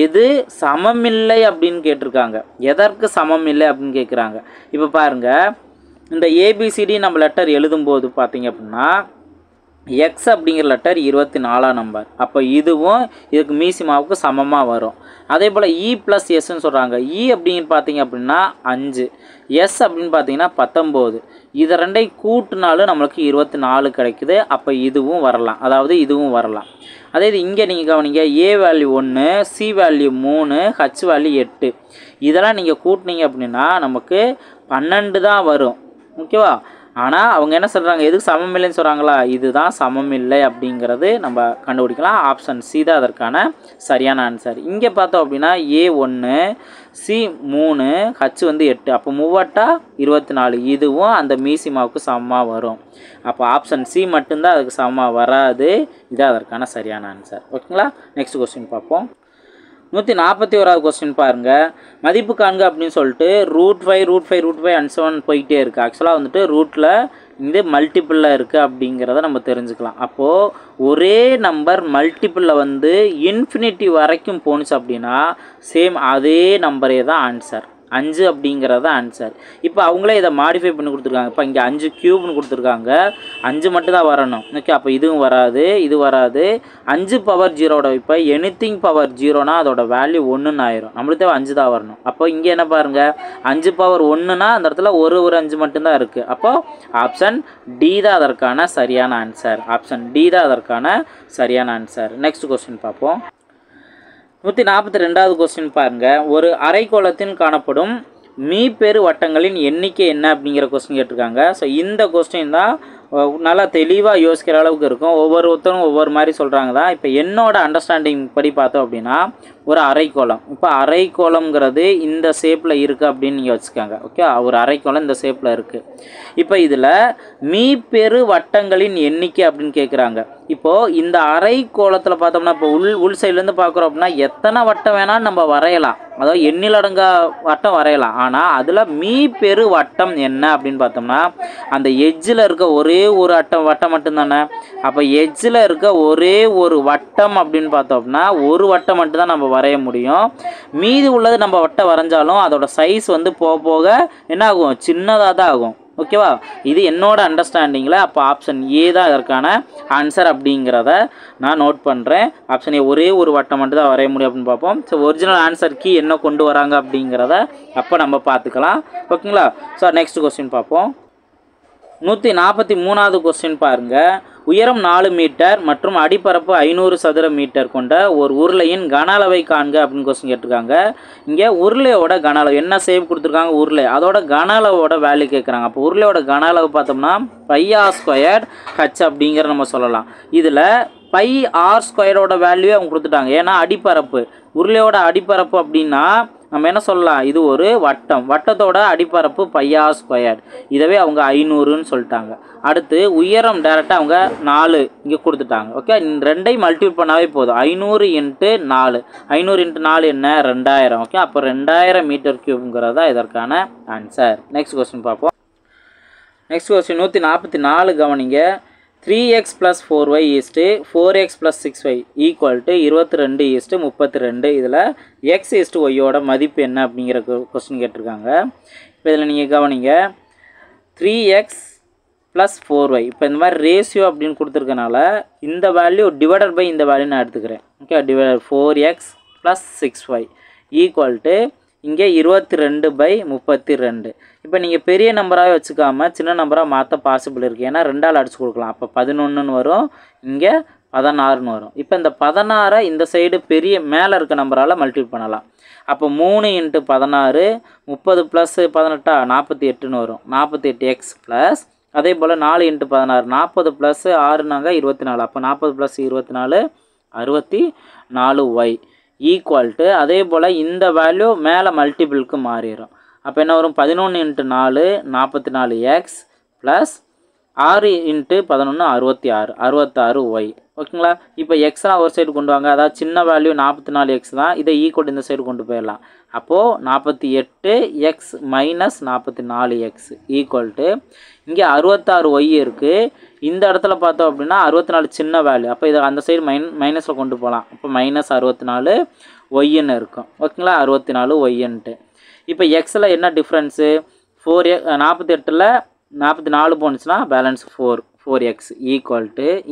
எது சமமில்லை அப்படின்னு கேட்டிருக்காங்க, எதற்கு சமம் இல்லை அப்படின்னு கேட்குறாங்க. இப்போ பாருங்கள், இந்த ஏபிசிடி நம்ம லெட்டர் எழுதும்போது பார்த்தீங்க அப்படின்னா எக்ஸ் அப்படிங்கிற லெட்டர் 24ஆம் நம்பர். அப்போ இதுவும் இதுக்கு மீசிமாவுக்கு சமமாக வரும். அதே போல் இ + எஸ்ன்னு சொல்கிறாங்க. இ அப்படின்னு பார்த்தீங்க அப்படின்னா 5, எஸ் அப்படின்னு பார்த்தீங்கன்னா 19. இதை ரெண்டையும் கூட்டினாலும் நம்மளுக்கு 24 கிடைக்குது. அப்போ இதுவும் வரலாம், அதாவது இதுவும் வரலாம். அதே இது இங்கே நீங்கள் கவனிங்க, A value 1, C value 3, H value 8. இதெல்லாம் நீங்கள் கூட்டினீங்க அப்படின்னா நமக்கு 12 தான் வரும். ஓகேவா, ஆனால் அவங்க என்ன சொல்கிறாங்க, எதுக்கு சமம் இல்லைன்னு சொல்கிறாங்களா, இதுதான் சமம் இல்லை அப்படிங்கிறது நம்ம கண்டுபிடிக்கலாம். ஆப்ஷன் சி தான் அதற்கான சரியான ஆன்சர். இங்கே பார்த்தோம் அப்படின்னா ஏ 1, சி 3, ஹச் 8. அப்போ 3 24, இதுவும் அந்த மீசிமாவுக்கு சமமாக வரும். அப்போ ஆப்ஷன் சி மட்டும்தான் அதுக்கு சமமாக வராது. இதுதான் அதற்கான சரியான ஆன்சர். ஓகேங்களா, நெக்ஸ்ட் கொஸ்டின் பார்ப்போம். 141வது கொஸ்டின் பாருங்கள். மதிப்பு காண்க அப்படின்னு சொல்லிட்டு √5 and so on போயிட்டே இருக்குது. ஆக்சுவலாக ரூட்டில் இந்த மல்டிப்பிளில் இருக்குது அப்படிங்கிறத நம்ம தெரிஞ்சுக்கலாம். அப்போது ஒரே நம்பர் மல்டிப்பிளில் இன்ஃபினிட்டி வரைக்கும் போணுச்சு அப்படின்னா சேம் அதே நம்பரே தான் ஆன்சர், 5 அப்படிங்கிறது தான் ஆன்சர். இப்போ அவங்களே இதை மாடிஃபை பண்ணி கொடுத்துருக்காங்க. இப்போ இங்கே 5 கியூப்னு கொடுத்துருக்காங்க, 5 மட்டும் தான் வரணும். ஓகே, அப்போ இதுவும் வராது, இது வராது. 5 பவர் 0 இப்போ எனிதிங் பவர் 0னா அதோட வேல்யூ 1ன்னு ஆயிரும். நம்மளுக்கு தேவை 5 தான் வரணும். அப்போ இங்கே என்ன பாருங்கள், 5 பவர் 1னா அந்த இடத்துல ஒரு 5 மட்டும்தான் இருக்குது. அப்போது ஆப்ஷன் டி தான் அதற்கான சரியான ஆன்சர். ஆப்ஷன் டி தான் அதற்கான சரியான ஆன்சர். நெக்ஸ்ட் கொஸ்டின் பார்ப்போம். 142வது கொஸ்டின் பாருங்கள். ஒரு அரைக்கோளத்தில் காணப்படும் மீப்பெரு வட்டங்களின் எண்ணிக்கை என்ன அப்படிங்கிற கொஸ்டின் கேட்டிருக்காங்க. ஸோ இந்த கொஸ்டின் தான் நல்லா தெளிவாக யோசிக்கிற அளவுக்கு இருக்கும். ஒவ்வொருத்தரும் ஒவ்வொரு மாதிரி சொல்கிறாங்க தான். இப்போ என்னோட அண்டர்ஸ்டாண்டிங் படி பார்த்தோம் அப்படின்னா ஒரு அரைக்கோளம், இப்போ அரைக்கோளம்ங்கிறது இந்த ஷேப்பில் இருக்குது அப்படின்னு நீங்கள் வச்சுக்கோங்க. ஓகே, ஒரு அரைக்கோளம் இந்த ஷேப்பில் இருக்குது. இப்போ இதில் மீப்பெரு வட்டங்களின் எண்ணிக்கை அப்படின்னு கேட்குறாங்க. இப்போது இந்த அரைக்கோளத்தில் பார்த்தோம்னா இப்போ உள் சைட்லேருந்து பார்க்குறோம் அப்படின்னா எத்தனை வட்டம் வேணாலும் நம்ம வரையலாம், அதாவது எண்ணிலடங்கா வட்டம் வரையலாம். ஆனால் அதில் மீப்பெரு வட்டம் என்ன அப்படின்னு பார்த்தோம்னா அந்த எட்ஜில் இருக்க ஒரே ஒரு வட்டம் மட்டும்தானே. அப்போ எட்ஜில் இருக்க ஒரே ஒரு வட்டம் அப்படின்னு பார்த்தோம்னா ஒரு வட்டம் மட்டும்தான் நம்ம வரைய முடியும். மீதி உள்ளது நம்ம வட்டம் வரைஞ்சாலும் அதோட சைஸ் போக போக என்ன ஆகும், சின்னதாக தான் ஆகும். ஓகேவா? இது என்னோட அண்டர்ஸ்டாண்டிங்கில். அப்போ ஆப்ஷன் ஏ தான் இதற்கான ஆன்சர் அப்படிங்கிறத நான் நோட் பண்ணுறேன். ஆப்ஷன் ஏ ஒரே ஒரு வட்டம் மட்டும் தான் வரைய முடியும் அப்படின்னு பார்ப்போம். ஸோ ஒரிஜினல் ஆன்சர் கீ என்ன கொண்டு வராங்க அப்படிங்கிறத அப்போ நம்ம பார்த்துக்கலாம். ஓகேங்களா? ஸோ நெக்ஸ்ட் கொஸ்டின் பார்ப்போம். 143வது கொஸ்டின் பாருங்கள். உயரம் 4 மீட்டர் மற்றும் அடிப்பரப்பு 500 சதுர மீட்டர் கொண்ட ஒரு உருளையின் கன அளவை காண்க அப்படின்னு கொஸ்டின் கேட்டிருக்காங்க. இங்கே உருளையோட கன அளவு என்ன சேவ் கொடுத்துருக்காங்க, உருளை அதோட கன அளவோட வேல்யூ கேட்குறாங்க. அப்போ உருளையோட கன அளவு பார்த்தோம்னா πr² h அப்படிங்கிற நம்ம சொல்லலாம். இதில் πr² வேல்யூவே அவங்க கொடுத்துட்டாங்க. ஏன்னா அடிப்பரப்பு, உருளையோட அடிப்பரப்பு அப்படின்னா நம்ம என்ன சொல்லலாம், இது ஒரு வட்டம், வட்டத்தோட அடிப்பரப்பு πr². இதவே அவங்க 500ன்னு சொல்லிட்டாங்க. அடுத்து உயரம் டேரெக்டாக அவங்க 4 இங்கே கொடுத்துட்டாங்க. ஓகே, ரெண்டையும் மல்டிபிள் பண்ணாவே போதும். 500 × 4, 500 × 4 என்ன 2000. ஓகே, அப்போ 2000 மீட்டர் கியூப்ங்கிறதா இதற்கான ஆன்சர். நெக்ஸ்ட் கொஸ்டின் பார்ப்போம். நெக்ஸ்ட் கொஸ்டின் 144 கவனிங்க. 3x + 4y = 4x + 6y = 22:32. இதில் x = y ஓட மதிப்பு என்ன அப்படிங்கிற கொஸ்டின் கேட்டிருக்காங்க. இப்போ இதில் நீங்கள் கவனிங்க, 3x + 4y. இப்போ இந்த மாதிரி ரேஷியோ அப்படின்னு கொடுத்துருக்கனால இந்த வேல்யூ டிவைடட் பை இந்த வேல்யூ நான் எடுத்துக்கிறேன். ஓகே, டிவைடட் 4x + 6y = இங்கே 22/32. இப்போ நீங்கள் பெரிய நம்பராகவே வச்சுக்காமல் சின்ன நம்பராக மாற்ற பாசிபிள் இருக்குது. ஏன்னா 2ஆல் அடிச்சு கொடுக்கலாம். அப்போ 11ன்னு வரும், இங்கே 16ன்னு வரும். இப்போ இந்த 16 இந்த சைடு பெரிய மேலே இருக்க நம்பரால் மல்டிபிள் பண்ணலாம். அப்போ 3 × 16 30 + 18 48ன்னு வரும். 48x ப்ளஸ் அதே போல் 4 × 16 40 + 6 24. அப்போ 40 + 24 64y = அதே போல் இந்த வேல்யூ மேலே மல்டிபிளுக்கு மாறிடும். அப்போ என்ன வரும், 11 × 4 44x ப்ளஸ் 6 × 11 66 66y. ஓகேங்களா? இப்போ எக்ஸ்லாம் ஒரு சைடு கொண்டு வாங்க. அதாவது சின்ன வேல்யூ 44x தான், இதை ஈக்குவல் இந்த சைடு கொண்டு போயிடலாம். அப்போது 48x - 44x = இங்கே 66y இருக்குது. இந்த இடத்துல பார்த்தோம் அப்படின்னா 64 சின்ன வேல்யூ. அப்போ இதை அந்த சைடு மைனஸில் கொண்டு போகலாம். அப்போ -64yன்னு இருக்கும். ஓகேங்களா? 64yன்ட்டு. இப்போ எக்ஸில் என்ன டிஃப்ரென்ஸு, 48ல் 44 போனுச்சுன்னா பேலன்ஸ் 4x =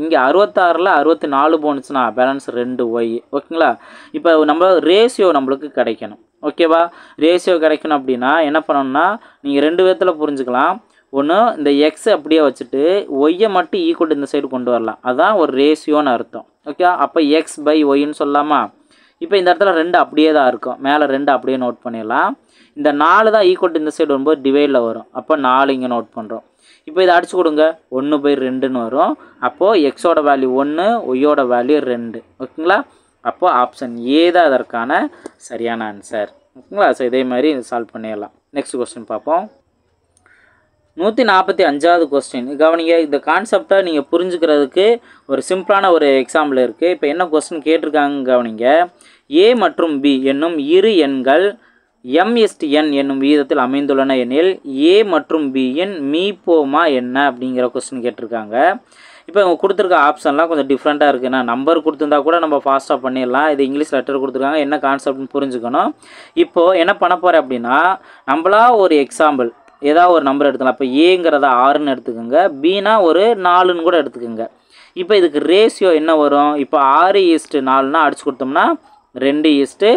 இங்கே 66ல் 64 போனுச்சுன்னா பேலன்ஸ் 2y. ஓகேங்களா? இப்போ நம்ம ரேஷியோ நம்மளுக்கு கிடைக்கணும். ஓகேவா? ரேஷியோ கிடைக்கணும் அப்படின்னா என்ன பண்ணணும்னா நீங்கள் 2 விதத்தில் புரிஞ்சுக்கலாம். ஒன்று, இந்த எக்ஸ் அப்படியே வச்சுட்டு ஒய்யை மட்டும் ஈக்குவல் இந்த சைடு கொண்டு வரலாம். அதுதான் ஒரு ரேஷியோன்னு அர்த்தம். ஓகே, அப்போ x/yன்னு சொல்லலாமா? இப்போ இந்த இடத்துல 2 அப்படியே தான் இருக்கும். மேலே 2 அப்படியே நோட் பண்ணிடலாம். இந்த 4 தான் ஈக்குவல் இந்த சைடு வரும்போது டிவைடில் வரும். அப்போ 4 இங்கே நோட் பண்ணுறோம். இப்போ இதை அடிச்சு கொடுங்க, 1/2ன்னு வரும். அப்போது எக்ஸோட வேல்யூ 1, ஒய்யோட வேல்யூ 2. ஓகேங்களா? அப்போது ஆப்ஷன் ஏ தான் அதற்கான சரியான ஆன்சர். ஓகேங்களா? ஸோ இதே மாதிரி சால்வ் பண்ணிடலாம். நெக்ஸ்ட் கொஸ்டின் பார்ப்போம். 145வது கொஸ்டின் கவனிங்க. இந்த கான்செப்டை நீங்கள் புரிஞ்சுக்கிறதுக்கு ஒரு சிம்பிளான ஒரு எக்ஸாம்பிள் இருக்குது. இப்போ என்ன கொஸ்டின் கேட்டிருக்காங்க கவனிங்க. ஏ மற்றும் பி என்னும் இரு எண்கள் m/n என்னும் விகிதத்தில் அமைந்துள்ளன எனில் ஏ மற்றும் பியின் மீப்போமா என்ன அப்படிங்கிற கொஸ்டின் கேட்டிருக்காங்க. இப்போ இவங்க கொடுத்துருக்க ஆப்ஷன்லாம் கொஞ்சம் டிஃப்ரெண்ட்டாக இருக்குது. நான் நம்பர் கொடுத்துருந்தா கூட நம்ம ஃபாஸ்ட்டாக பண்ணிடலாம். இது இங்கிலீஷ் லெட்டர் கொடுத்துருக்காங்க, என்ன கான்செப்ட்னு புரிஞ்சுக்கணும். இப்போது என்ன பண்ண போகிறேன் அப்படின்னா, நம்மளா ஒரு எக்ஸாம்பிள் ஏதாவது ஒரு நம்பர் எடுத்துக்கலாம். இப்போ ஏங்கிறத 6ன்னு எடுத்துக்கோங்க, பினா ஒரு 4ன்னு கூட எடுத்துக்கோங்க. இப்போ இதுக்கு ரேஷியோ என்ன வரும், இப்போ 6:4னா அடிச்சு கொடுத்தோம்னா 3:2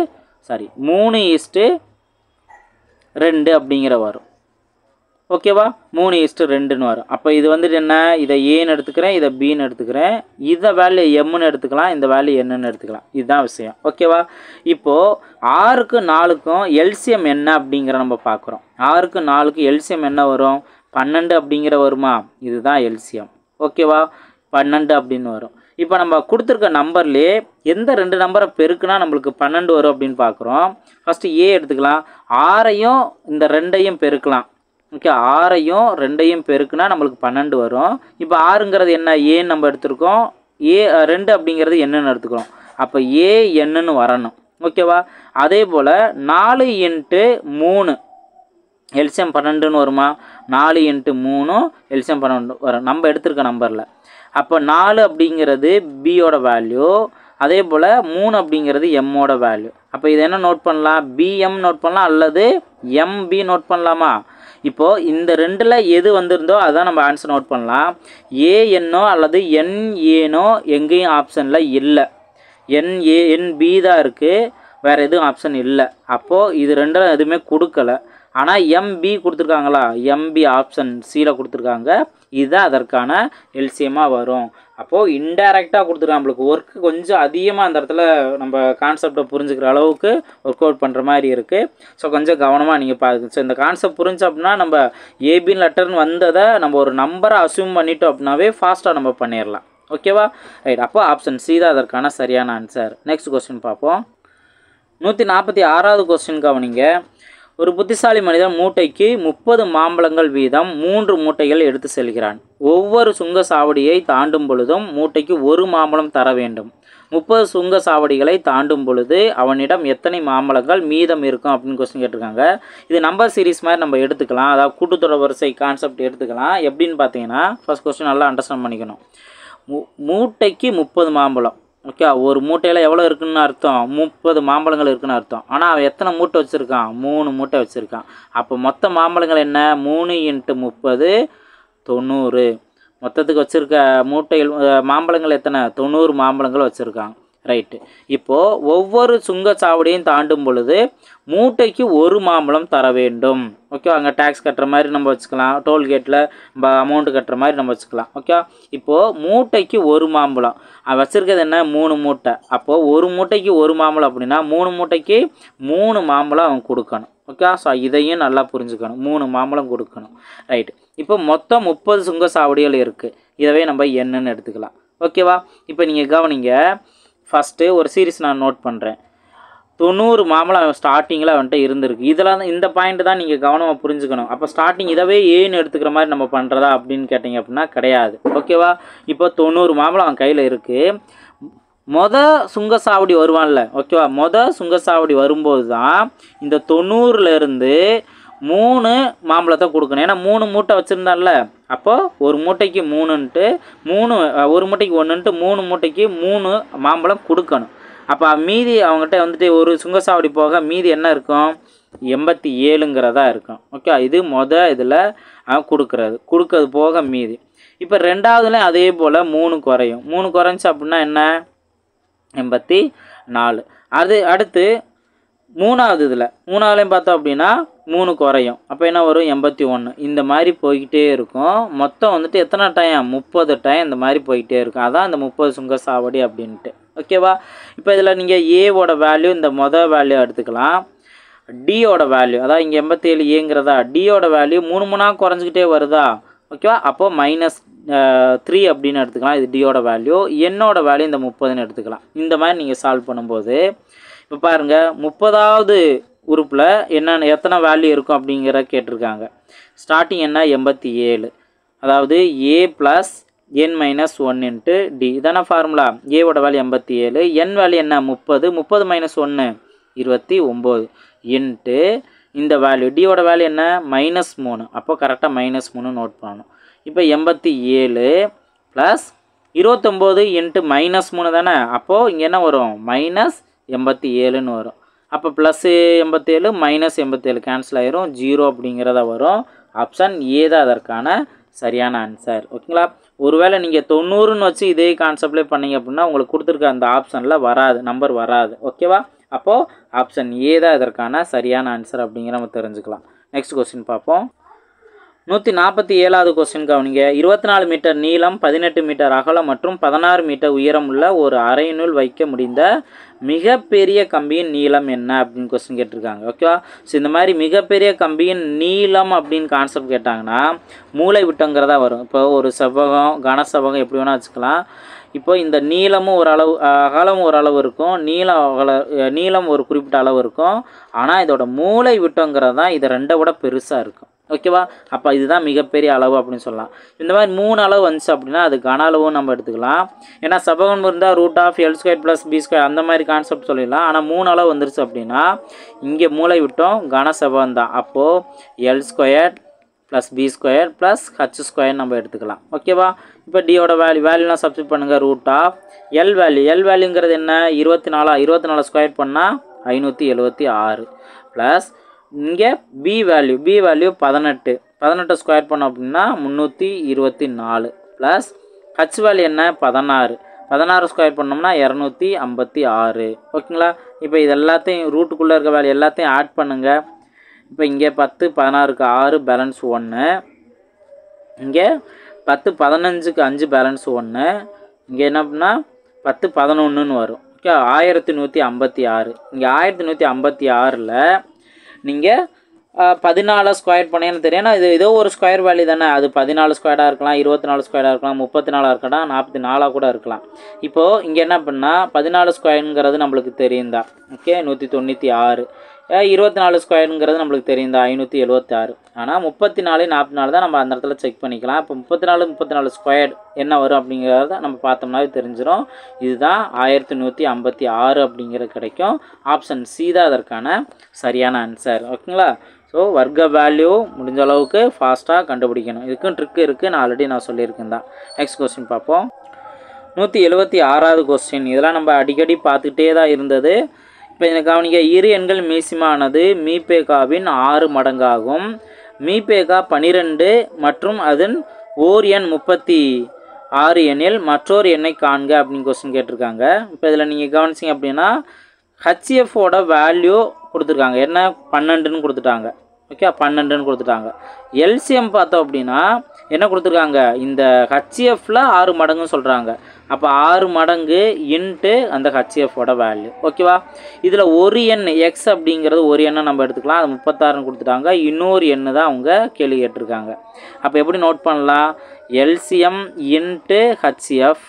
அப்படிங்கிற வரும். ஓகேவா? 3:2ன்னு வரும். அப்போ இது வந்துட்டு என்ன, இதை ஏன்னு எடுத்துக்கிறேன், இதை பின்னு எடுத்துக்கிறேன், இதை வேல்யூ எம்னு எடுத்துக்கலாம், இந்த வேல்யூ என்னன்னு எடுத்துக்கலாம். இதுதான் விஷயம். ஓகேவா? இப்போது 6க்கும் 4க்கும் எல்சிஎம் என்ன அப்படிங்கிற நம்ம பார்க்குறோம். 6க்கும் 4க்கும் எல்சிஎம் என்ன வரும், 12 அப்படிங்கிற வருமா? இதுதான் எல்சிஎம். ஓகேவா? 12 அப்படின்னு வரும். இப்போ நம்ம கொடுத்துருக்க நம்பர்லேயே எந்த 2 நம்பரை பெருக்குனா நம்மளுக்கு 12 வரும் அப்படின்னு பார்க்குறோம். ஃபஸ்ட்டு ஏ எடுத்துக்கலாம். 6ஐயும் இந்த 2ஐயும் பெருக்கலாம். ஓகே, 6ஐயும் 2ஐயும் பெருக்குனா நம்மளுக்கு 12 வரும். இப்போ 6ங்கிறது என்ன, ஏன்னு நம்ம எடுத்துருக்கோம், 2 அப்படிங்கிறது என்னன்னு எடுத்துக்கிறோம். அப்போ ஏ என்னன்னு வரணும். ஓகேவா? அதே போல் 4 × 3 எல்சிஎம் 12ன்னு வருமா? 4 × 3 எல்சிஎம் 12 வரும் நம்ம எடுத்துருக்க நம்பரில். அப்போ 4 அப்படிங்கிறது பியோட வேல்யூ, அதே போல் 3 அப்படிங்கிறது எம்மோட வேல்யூ. அப்போ இதை என்ன நோட் பண்ணலாம், பிஎம் நோட் பண்ணலாம் அல்லது எம்பி நோட் பண்ணலாமா? இப்போது இந்த ரெண்டில் எது வந்திருந்தோ அதான் நம்ம ஆன்சர் நோட் பண்ணலாம். ஏஎன்னோ அல்லது என்ஏனோ எங்கேயும் ஆப்ஷனில் இல்லை. என்பி தான் இருக்குது, வேறு எதுவும் ஆப்ஷன் இல்லை. அப்போது இது ரெண்டில் எதுவுமே கொடுக்கல. ஆனால் எம்பி கொடுத்துருக்காங்களா, எம்பி ஆப்ஷன் சியில் கொடுத்துருக்காங்க. இதுதான் அதற்கான எல்சிஎம்மாக வரும். அப்போது இன்டைரக்டாக கொடுத்துருக்காங்க. நம்மளுக்கு ஒர்க்கு கொஞ்சம் அதிகமாக அந்த இடத்துல நம்ம கான்செப்டை புரிஞ்சுக்கிற அளவுக்கு ஒர்க் அவுட் பண்ணுற மாதிரி இருக்குது. ஸோ கொஞ்சம் கவனமாக நீங்கள் பாருங்க. ஸோ இந்த கான்செப்ட் புரிஞ்சு அப்படின்னா நம்ம ஏபின் லெட்டர்னு வந்ததை நம்ம ஒரு நம்பரை அஸ்யூம் பண்ணிட்டோம் அப்படின்னாவே ஃபாஸ்ட்டாக நம்ம பண்ணிடலாம். ஓகேவா? ரைட். அப்போ ஆப்ஷன் சி தான் அதற்கான சரியான ஆன்சர். நெக்ஸ்ட் கொஸ்டின் பார்ப்போம். 146வது கொஸ்டின் கவனிங்க. ஒரு புத்திசாலி மனிதன் மூட்டைக்கு 30 மாம்பழங்கள் வீதம் 3 மூட்டைகள் எடுத்து செல்கிறான். ஒவ்வொரு சுங்க சாவடியை தாண்டும் பொழுதும் மூட்டைக்கு 1 மாம்பழம் தர வேண்டும். 30 சுங்க சாவடிகளை தாண்டும் பொழுது அவனிடம் எத்தனை மாம்பழங்கள் மீதம் இருக்கும் அப்படின்னு கொஸ்டின் கேட்டிருக்காங்க. இது நம்பர் சீரிஸ் மாதிரி நம்ம எடுத்துக்கலாம். அதாவது கூட்டுத்தொடர் வரிசை கான்செப்ட் எடுத்துக்கலாம். எப்படின்னு பார்த்தீங்கன்னா ஃபர்ஸ்ட் கொஸ்டின் நல்லா அண்டர்ஸ்டாண்ட் பண்ணிக்கணும். மூட்டைக்கு 30 மாம்பழம். ஓகே, ஒரு மூட்டையில் எவ்வளோ இருக்குதுன்னு அர்த்தம், 30 மாம்பழங்கள் இருக்குதுன்னு அர்த்தம். ஆனால் அவன் எத்தனை மூட்டை வச்சுருக்கான், 3 மூட்டை வச்சுருக்கான். அப்போ மொத்த மாம்பழங்கள் என்ன, 3 × 30 90. மொத்தத்துக்கு வச்சுருக்க மூட்டைகள் மாம்பழங்கள் எத்தனை, 90 மாம்பழங்கள் வச்சுருக்காங்க. ரைட்டு. இப்போது ஒவ்வொரு சுங்கச்சாவடியும் தாண்டும் பொழுது மூட்டைக்கு 1 மாம்பழம் தர வேண்டும். ஓகே, அங்கே டேக்ஸ் கட்டுற மாதிரி நம்ம வச்சுக்கலாம், டோல்கேட்டில் அமௌண்ட்டு கட்டுற மாதிரி நம்ம வச்சுக்கலாம். ஓகே, இப்போது மூட்டைக்கு 1 மாம்பழம் வச்சுருக்கிறது என்ன, 3 மூட்டை. அப்போது ஒரு மூட்டைக்கு 1 மாம்பழம் அப்படின்னா 3 மூட்டைக்கு 3 மாம்பழம் அவன் கொடுக்கணும். ஓகே, ஸோ இதையும் நல்லா புரிஞ்சுக்கணும். 3 மாம்பழம் கொடுக்கணும். ரைட்டு. இப்போ மொத்தம் 30 சுங்க சாவடிகள் இருக்குது. இதவே நம்ம என்னன்னு எடுத்துக்கலாம். ஓகேவா? இப்போ நீங்கள் கவனிங்க. ஃபஸ்ட்டு ஒரு சீரிஸ் நான் நோட் பண்ணுறேன். 90 மாம்பழம் ஸ்டார்டிங்கில் வந்துட்டு இருந்திருக்கு. இதெல்லாம் இந்த பாயிண்ட் தான் நீங்கள் கவனமாக புரிஞ்சுக்கணும். அப்போ ஸ்டார்டிங் இதவே ஏன்னு எடுத்துக்கிற மாதிரி நம்ம பண்ணுறதா அப்படின்னு கேட்டிங்க அப்படின்னா கிடையாது. ஓகேவா? இப்போ 90 மாம்பழம் அவன் கையில் இருக்குது. சுங்கசாவடி வருவான்ல, ஓகேவா? சுங்கசாவடி வரும்போது தான் இந்த 90லேருந்து 3 மாம்பழத்தை கொடுக்கணும். ஏன்னா 3 மூட்டை வச்சுருந்தான்ல. அப்போது ஒரு மூட்டைக்கு 3 ஒரு மூட்டைக்கு 1 3 மூட்டைக்கு 3 மாம்பழம் கொடுக்கணும். அப்போ மீதி அவங்ககிட்ட வந்துட்டு ஒரு சுங்கசாவடி போக மீதி என்ன இருக்கும், 87ங்கிறதா இருக்கும். ஓகே, இது இதில் கொடுக்கறது போக மீதி. இப்போ ரெண்டாவதுல அதே போல் 3 குறையும். 3 குறைஞ்சி அப்படின்னா என்ன, 84. அடுத்து மூணாவது மூணாவதுலையும் பார்த்தோம் அப்படின்னா 3 குறையும். அப்போ என்ன வரும், 81. இந்த மாதிரி போய்கிட்டே இருக்கும். மொத்தம் வந்துட்டு எத்தனை டைம், 30 டைம் இந்த மாதிரி போய்கிட்டே இருக்கும். அதான் இந்த 30 சுங்க சாவடி அப்படின்ட்டு. ஓகேவா? இப்போ இதில் நீங்கள் ஏவோட வேல்யூ இந்த வேல்யூ எடுத்துக்கலாம். டியோட வேல்யூ, அதாவது இங்கே 87 ஏங்கிறதா, டியோட வேல்யூ 3 குறைஞ்சிக்கிட்டே வருதா. ஓகேவா? அப்போது -3 அப்படின்னு எடுத்துக்கலாம். இது டியோட வேல்யூ. என்னோட வேல்யூ இந்த 30ன்னு எடுத்துக்கலாம். இந்த மாதிரி நீங்கள் சால்வ் பண்ணும்போது இப்போ பாருங்கள், 30வது உறுப்பில் எத்தனை வேல்யூ இருக்கும் அப்படிங்கிற கேட்டிருக்காங்க. ஸ்டார்டிங் என்ன, 87. அதாவது A + n - 1 × D. இதான ஃபார்முலா. ஏவோட வேல்யூ 87, n வேல்யூ என்ன, 30, 30 - 1 29 இன்ட்டு இந்த வேல்யூ டியோட வேல்யூ என்ன, -3. அப்போ கரெக்டாக -3 நோட் பண்ணணும். இப்போ 87 + 29 × -3 தானே. அப்போது இங்கே என்ன வரும், -87ன்னு வரும். அப்போ +87 -87 கேன்சல் ஆயிரும், 0 அப்படிங்கிறத வரும். ஆப்ஷன் ஏ தான் அதற்கான சரியான ஆன்சர். ஓகேங்களா? ஒருவேளை நீங்கள் 90ன்னு வச்சு இதே கான்செப்ட்லேயே பண்ணிங்க அப்படின்னா உங்களுக்கு கொடுத்துருக்க அந்த ஆப்ஷனில் வராது, நம்பர் வராது. ஓகேவா? அப்போது ஆப்ஷன் ஏ தான் இதற்கான சரியான ஆன்சர் அப்படிங்கிற நம்ம தெரிஞ்சுக்கலாம். நெக்ஸ்ட் கொஸ்டின் பார்ப்போம். 147வது கொஸ்டின் கவனிங்க. 24 மீட்டர் நீளம், 18 மீட்டர் அகலம் மற்றும் 16 மீட்டர் உயரம் உள்ள ஒரு அறையினுள் வைக்க முடிந்த மிகப்பெரிய கம்பியின் நீளம் என்ன அப்படின்னு கொஸ்டின் கேட்டிருக்காங்க. ஓகேவா? ஸோ இந்த மாதிரி மிகப்பெரிய கம்பியின் நீளம் அப்படின்னு கான்செப்ட் கேட்டாங்கன்னா மூளை விட்டங்கிறதா வரும். இப்போ ஒரு செவ்வகம், கனசெவ்வகம் எப்படி வேணால் வச்சுக்கலாம். இப்போ இந்த நீளமும் ஒரு அளவு, அகலம் ஒரு அளவு இருக்கும், நீளம் ஒரு குறிப்பிட்ட அளவு இருக்கும். ஆனால் இதோட மூளை விட்டங்கிறது தான் இதை 2 விட பெருசாக இருக்கும். ஓகேவா? அப்போ இதுதான் மிகப்பெரிய அளவு அப்படின்னு சொல்லலாம். இந்த மாதிரி 3 அளவு வந்துச்சு அப்படின்னா அது கன அளவும் நம்ம எடுத்துக்கலாம். ஏன்னா செவ்வகம் இருந்தால் √L² + B² அந்த மாதிரி கான்செப்ட் சொல்லிடலாம். ஆனால் 3 அளவு வந்துருச்சு அப்படின்னா இங்கே மூளை விட்டோம், கன செவ்வகம் தான். அப்போது L² + B² + H² நம்ம எடுத்துக்கலாம். ஓகேவா? இப்போ டியோட வேல்யூலாம் சப்ஸ்டிட் பண்ணுங்கள். √L வேல்யூங்கிறது என்ன, 24 ஸ்கொயர் பண்ணால் 576 + இங்கே பி வேல்யூ 18 ஸ்கொயர் பண்ணோம் அப்படின்னா 324 ப்ளஸ் ஹச் வேல்யூ என்ன 16 ஸ்கொயர் பண்ணோம்னா 256. ஓகேங்களா? இப்போ இது எல்லாத்தையும் ரூட்டுக்குள்ளே இருக்க வேல்யூ எல்லாத்தையும் ஆட் பண்ணுங்கள். இப்போ இங்கே 10 16க்கு 6 பேலன்ஸ் 1, இங்கே 10 15க்கு 5 பேலன்ஸ் 1, இங்கே என்ன அப்படின்னா 10 11ன்னு வரும். ஓகே, 1156. இங்கே 1156ல் நீங்கள் 14 ஸ்கொயர் பண்ணேன்னு தெரியும். ஏன்னா இது ஏதோ ஒரு ஸ்கொயர் வேல்யூ தானே. அது 14 ஸ்கொயராக இருக்கலாம், 24 ஸ்கொயராக இருக்கலாம், 34 இருக்கலாம், 44 கூட இருக்கலாம். இப்போது இங்கே என்ன பண்ணால் 14 ஸ்கொயருங்கிறது நம்மளுக்கு தெரியுந்தா. ஓகே, 196. 24 ஸ்கொயருங்கிறது நம்மளுக்கு தெரியுந்தா 576. ஆனால் 34 44 தான் நம்ம அந்த இடத்துல செக் பண்ணிக்கலாம். இப்போ 34 ஸ்கொயர் என்ன வரும் அப்படிங்கிறத நம்ம பார்த்தோம்னாவே தெரிஞ்சிடும். இதுதான் 1156 அப்படிங்கிறது கிடைக்கும். ஆப்ஷன் சி தான் அதற்கான சரியான ஆன்சர். ஓகேங்களா? ஸோ வர்க்க வேல்யூ முடிஞ்ச அளவுக்கு ஃபாஸ்ட்டாக கண்டுபிடிக்கணும். இதுக்கும் ட்ரிக் இருக்குது, நான் ஆல்ரெடி சொல்லியிருக்கேன் தான். நெக்ஸ்ட் கொஸ்டின் பார்ப்போம். 176வது கொஸ்டின். இதெல்லாம் நம்ம அடிக்கடி பார்த்துக்கிட்டே தான் இருந்தது. இப்போ இதை கவனிக்க, இரு எண்கள் மீசிமானது மீபேகாவின் 6 மடங்காகும். மீபேகா 12 மற்றும் அதன் ஓர் எண் 36 எண்ணில் மற்றொரு எண்ணை காண்க அப்படின்னு கொஸ்டின் கேட்டிருக்காங்க. இப்போ இதில் நீங்கள் கவனிச்சிங்க அப்படின்னா ஹச்எஃபோட வேல்யூ கொடுத்துருக்காங்க. என்ன 12ன்னு கொடுத்துட்டாங்க. ஓகே, 12ன்னு கொடுத்துட்டாங்க. எல்சிஎம் பார்த்தோம் அப்படின்னா என்ன கொடுத்துருக்காங்க, இந்த ஹச்எஃப்பில் 6 மடங்குன்னு சொல்கிறாங்க. அப்போ 6 மடங்கு இன்ட்டு அந்த ஹச்எஃபோட வேல்யூ. ஓகேவா? இதில் ஒரு எண் எக்ஸ் அப்படிங்கிறது ஒரு எண்ணை நம்ம எடுத்துக்கலாம். அது 36ன்னு கொடுத்துட்டாங்க. இன்னொரு எண்ணு தான் அவங்க கேள்வி கேட்டிருக்காங்க. அப்போ எப்படி நோட் பண்ணலாம், எல்சிஎம் இன்ட்டு ஹச்எஃப்.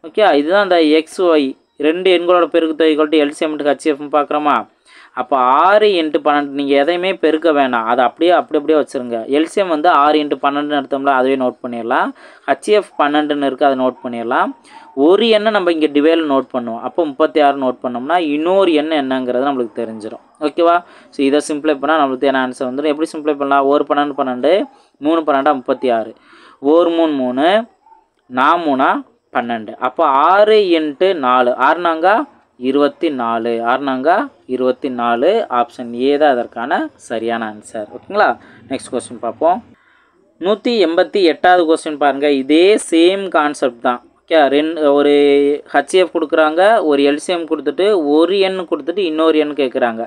ஓகே, இதுதான் அந்த XY ரெண்டு எண்களோட பெருக்குத்தொகை எல்சிஎம் இன்ட்டு ஹச்எஃப்னு பார்க்குறோமா. அப்போ 6 × 12 நீங்கள் எதையுமே பெருக்க வேணாம், அதை அப்படியே வச்சுருங்க. எல்சிஎம் வந்து 6 × 12 எடுத்தோம்ல, அதுவே நோட் பண்ணிடலாம். ஹச்எஃப் 12ன்னு இருக்குது, அதை நோட் பண்ணிடலாம். ஒரு எண்ணை நம்ம இங்கே டிவைடில் நோட் பண்ணுவோம். அப்போ 36 நோட் பண்ணோம்னா இன்னொரு எண்ணை என்னங்கிறது நம்மளுக்கு தெரிஞ்சிடும். ஓகேவா? ஸோ இதை சிம்ப்ளை பண்ணால் நம்மளுக்கு என்ன ஆன்சர் வந்துடும். எப்படி சிம்ப்ளை பண்ணலாம், 1 12 12, 3 12 36, 1 3 3, 4 3 12. அப்போ 6 × 4, 6 நாங்க 24, 6 நாங்க 24. ஆப்ஷன் ஏ தான் அதற்கான சரியான ஆன்சர். ஓகேங்களா? நெக்ஸ்ட் கொஸ்டின் பார்ப்போம். 188வது கொஸ்டின் பாருங்கள். இதே சேம் கான்செப்ட் தான். ஓகே, ஒரு ஹச்எஃப் கொடுக்குறாங்க, ஒரு எல்சிஎம் கொடுத்துட்டு ஒரு எண் கொடுத்துட்டு இன்னொரு எண் கேட்குறாங்க.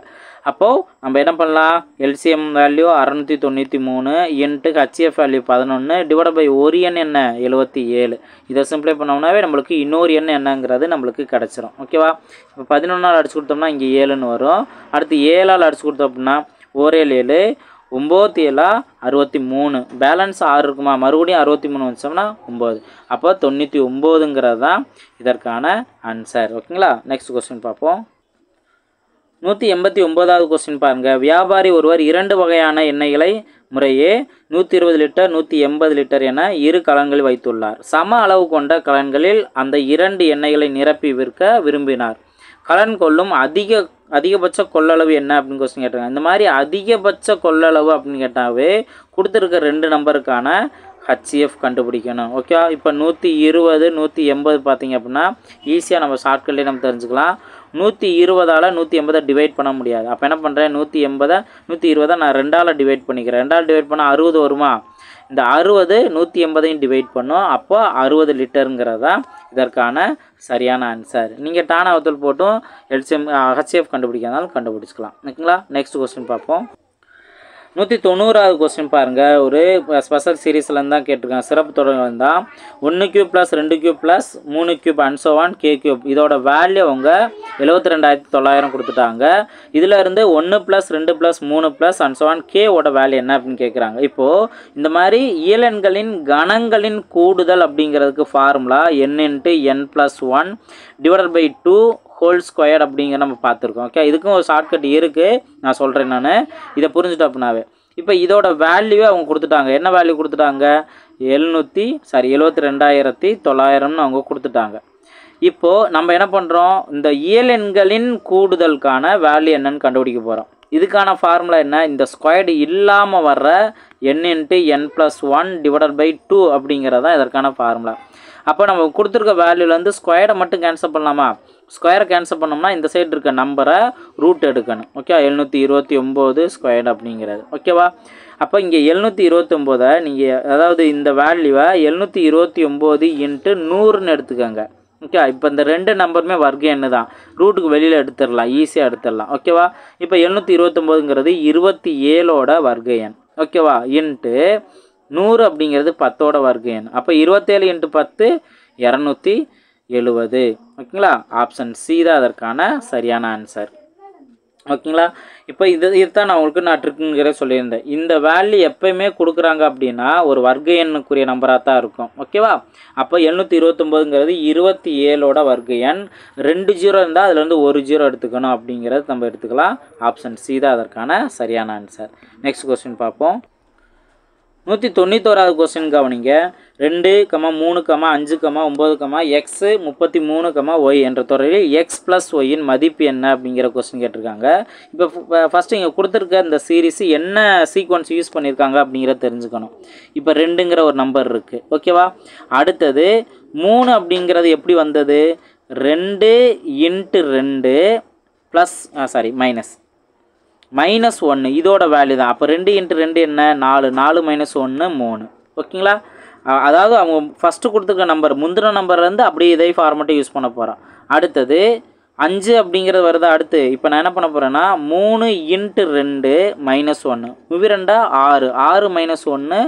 அப்போது நம்ம என்ன பண்ணலாம், LCM value 693 into HCF value 11 divide by ஒரு எண் என்ன 77. இதை சிம்ப்ளை பண்ணோம்னாவே நம்மளுக்கு இன்னொரு எண் என்னங்கிறது நம்மளுக்கு கிடச்சிரும். ஓகேவா? இப்போ 11ஆல் அடிச்சு கொடுத்தோம்னா இங்கே 7ன்னு வரும். அடுத்து 7ஆல் அடிச்சு கொடுத்தோம் அப்படின்னா 1 7 9 7 63, பேலன்ஸ் 6 இருக்குமா, மறுபடியும் 63 வச்சோம்னா 9. அப்போ 99ங்கிறது தான் இதற்கான ஆன்சர். ஓகேங்களா? நெக்ஸ்ட் கொஸ்டின் பார்ப்போம். 189வது கொஸ்டின் பாருங்கள். வியாபாரி ஒருவர் 2 வகையான எண்ணெய்களை முறையே 120 லிட்டர் 180 லிட்டர் என 2 கலன்களில் வைத்துள்ளார். சம அளவு கொண்ட கலன்களில் அந்த 2 எண்ணெய்களை நிரப்பி விற்க விரும்பினார். கலன் கொள்ளும் அதிகபட்ச கொள்ளளவு என்ன அப்படின்னு கொஸ்டின் கேட்டாங்க. இந்த மாதிரி அதிகபட்ச கொள்ளளவு அப்படின்னு கேட்டாவே கொடுத்துருக்க 2 நம்பருக்கான ஹச்எஃப் கண்டுபிடிக்கணும். ஓகே, இப்போ 120 180 பார்த்தீங்க அப்படின்னா ஈஸியாக நம்ம ஷார்ட்கட்லேயே நம்ம தெரிஞ்சுக்கலாம். 120ஆல் 180 டிவைட் பண்ண முடியாது. அப்போ என்ன பண்ணுறேன், 120 நான் 2ஆல் டிவைட் பண்ணிக்கிறேன். 2ஆல் டிவைட் பண்ணால் 60 வருமா. இந்த 60 180ஐயும் டிவைட் பண்ணோம். அப்போ 60 லிட்டருங்கிறதா இதற்கான சரியான ஆன்சர். நீங்கள் டானாவத்தில் போட்டும் எல்சிஎம் ஹச்எஃப் கண்டுபிடிக்கிறதாலும் கண்டுபிடிச்சிக்கலாம். ஓகேங்களா? நெக்ஸ்ட் கொஸ்டின் பார்ப்போம். 190வது கொஸ்டின் பாருங்கள். ஒரு ஸ்பெஷல் சீரீஸ்லேருந்து தான் கேட்டிருக்காங்க. சிறப்பு தொடர்கள் தான் 1 cube + 2 cube + 3 cube அன்சோவான் K cube. இதோட வேல்யூ அவங்க 72900 கொடுத்துட்டாங்க. இதில் இருந்து 1 + 2 + 3 + அன்சோவான் கேவோட வேல்யூ என்ன அப்படின்னு கேட்குறாங்க. இப்போது இந்த மாதிரி இயலெண்களின் கணங்களின் கூடுதல் அப்படிங்கிறதுக்கு formula n × n + 1 divided by 2 whole square அப்படிங்கிற நம்ம பார்த்துருக்கோம். ஓகே, இதுக்கும் ஒரு ஷார்ட்கட் இருக்குது, நான் சொல்கிறேன். நான் இதை புரிஞ்சுட்டு அப்படின்னாவே இப்போ இதோட வேல்யூவே அவங்க கொடுத்துட்டாங்க. என்ன வேல்யூ கொடுத்துட்டாங்க, 722,900ன்னு அவங்க கொடுத்துட்டாங்க. இப்போது நம்ம என்ன பண்ணுறோம், இந்த இயலெண்களின் கூடுதலுக்கான வேல்யூ என்னன்னு கண்டுபிடிக்க போகிறோம். இதுக்கான ஃபார்முலா என்ன, இந்த ஸ்கொயர்டு இல்லாமல் வர்ற n × n + 1 டிவைடட் பை 2 அப்படிங்கிறது தான் இதற்கான ஃபார்முலா. அப்போ நம்ம கொடுத்துருக்க வேல்யூலேருந்து ஸ்கொயரை மட்டும் கேன்சல் பண்ணலாமா? ஸ்கொயரை கேன்சல் பண்ணோம்னா இந்த சைடு இருக்க நம்பரை ரூட் எடுக்கணும். ஓகே, 729 ஸ்கொயர்டு அப்படிங்கிறது. ஓகேவா? அப்போ இங்கே 729 நீங்கள் அதாவது இந்த வேல்யூவை 729 இன்ட்டு 100ன்னு எடுத்துக்கோங்க. ஓகே, இப்போ இந்த ரெண்டு நம்பருமே வர்க்க எண்ணு தான், ரூட்டுக்கு வெளியில் எடுத்துடலாம், ஈஸியாக எடுத்துடலாம். ஓகேவா? இப்போ 729ங்கிறது 27ஓட வர்க்க எண். ஓகேவா? இன்ட்டு 100 அப்படிங்கிறது 10ஓட வர்க்க எண். அப்போ 27 இன்ட்டு 10 270. ஓகேங்களா? ஆப்ஷன் சி தான் அதற்கான சரியான ஆன்சர். ஓகேங்களா? இப்போ இதுதான் நான் உங்களுக்கு ட்ரிக்குங்கிற சொல்லியிருந்தேன். இந்த வேல்யூ எப்பயுமே கொடுக்குறாங்க அப்படின்னா ஒரு வர்க்க எண்ணுக்குரிய நம்பராக தான் இருக்கும். ஓகேவா? அப்போ 729ங்கிறது 27ஓட வர்க்க எண். 2 0 இருந்தால் அதுலேருந்து 1 0 எடுத்துக்கணும் அப்படிங்கிறது நம்ம எடுத்துக்கலாம். ஆப்ஷன் சி தான் அதற்கான சரியான ஆன்சர். நெக்ஸ்ட் கொஸ்டின் பார்ப்போம். 191வது கொஸ்டின் கவனிங்க. 2, 3, 5, 9, x 33, y என்ற தொடரில் x + yன் மதிப்பு என்ன அப்படிங்கிற கொஸ்டின் கேட்டிருக்காங்க. இப்போ ஃபஸ்ட்டு இங்கே கொடுத்துருக்க இந்த சீரீஸ் என்ன சீக்வன்ஸ் யூஸ் பண்ணியிருக்காங்க அப்படிங்கிறத தெரிஞ்சுக்கணும். இப்போ 2ங்கிற ஒரு நம்பர் இருக்குது. ஓகேவா? அடுத்தது 3 அப்படிங்கிறது எப்படி வந்தது? 2 × 2 ப்ளஸ் -1 இதோட வேல்யூ தான். அப்போ 2 × 2 என்ன? 4 4 - 1 3. ஓகேங்களா? அதாவது அவங்க ஃபஸ்ட்டு கொடுத்துருக்க நம்பர் முந்தின நம்பர்லேருந்து அப்படியே இதே ஃபார்மெட்டை யூஸ் பண்ண போகிறோம். அடுத்தது 5 அப்படிங்கிறது வருதா? அடுத்து இப்போ நான் என்ன பண்ண போகிறேன்னா 3 × 2 -1 2 6 6 - 1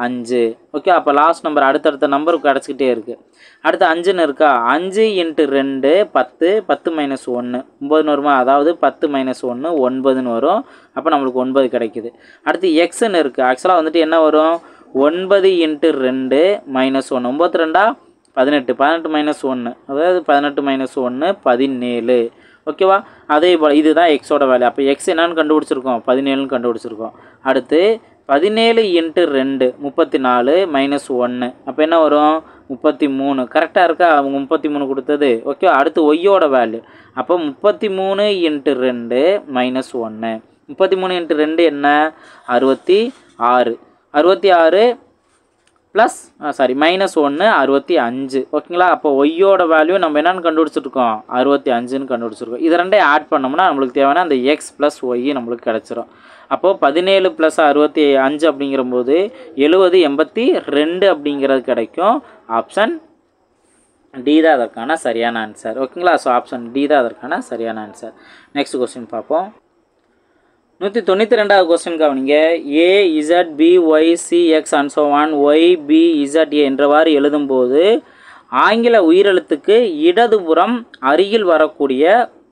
5. ஓகே, அப்போ லாஸ்ட் நம்பர் அடுத்தடுத்த நம்பர் கிடச்சிக்கிட்டே இருக்குது. அடுத்து 5ன்னு இருக்கா? 5 × 2 10 10 - 1 9ன்னு வருமா? அதாவது 10 - 1 9ன்னு வரும். அப்போ நம்மளுக்கு 9 கிடைக்குது. அடுத்து எக்ஸ்ன்னு இருக்குது. ஆக்சுவலாக வந்துட்டு என்ன வரும்? 9 × 2 -1 9 2 18 18 - 1 அதாவது 18 - 1 17. ஓகேவா? அதே போல் இதுதான் எக்ஸோட வேல்யூ. அப்போ எக்ஸ் என்னன்னு கண்டுபிடிச்சிருக்கோம்? 17ன்னு கண்டுபிடிச்சிருக்கோம். அடுத்து 17 × 2 34 - 1 அப்போ என்ன வரும்? 33. கரெக்டாக இருக்கா அவங்க 33 கொடுத்தது? ஓகே, அடுத்து ஒய்யோட வேல்யூ. அப்போ 33 × 2 -1 33 × 2 என்ன? 66 66 ப்ளஸ் -1 65. ஓகேங்களா? அப்போ ஒய்யோட வேல்யூ நம்ம என்னென்னு கண்டுபிடிச்சிருக்கோம்? 65ன்னு கண்டுபிடிச்சிருக்கோம். இது ரெண்டையும் ஆட் பண்ணோம்னா நம்மளுக்கு தேவையான அந்த எக்ஸ் ப்ளஸ் ஒய் நம்மளுக்கு கிடச்சிரும். அப்போது 17 + 65 அப்படிங்கிறபோது 70 82 அப்படிங்கிறது கிடைக்கும். ஆப்ஷன் டி தான் அதற்கான சரியான ஆன்சர். ஓகேங்களா? ஸோ ஆப்ஷன் டி தான் அதற்கான சரியான ஆன்சர். நெக்ஸ்ட் கொஸ்டின் பார்ப்போம். 192வது கொஸ்டின் கவனிங்க. A Z B Y C X and so on Y B Z A என்றவாறு எழுதும்போது ஆங்கில உயிரெழுத்துக்கு இடதுபுறம் அருகில் வரக்கூடிய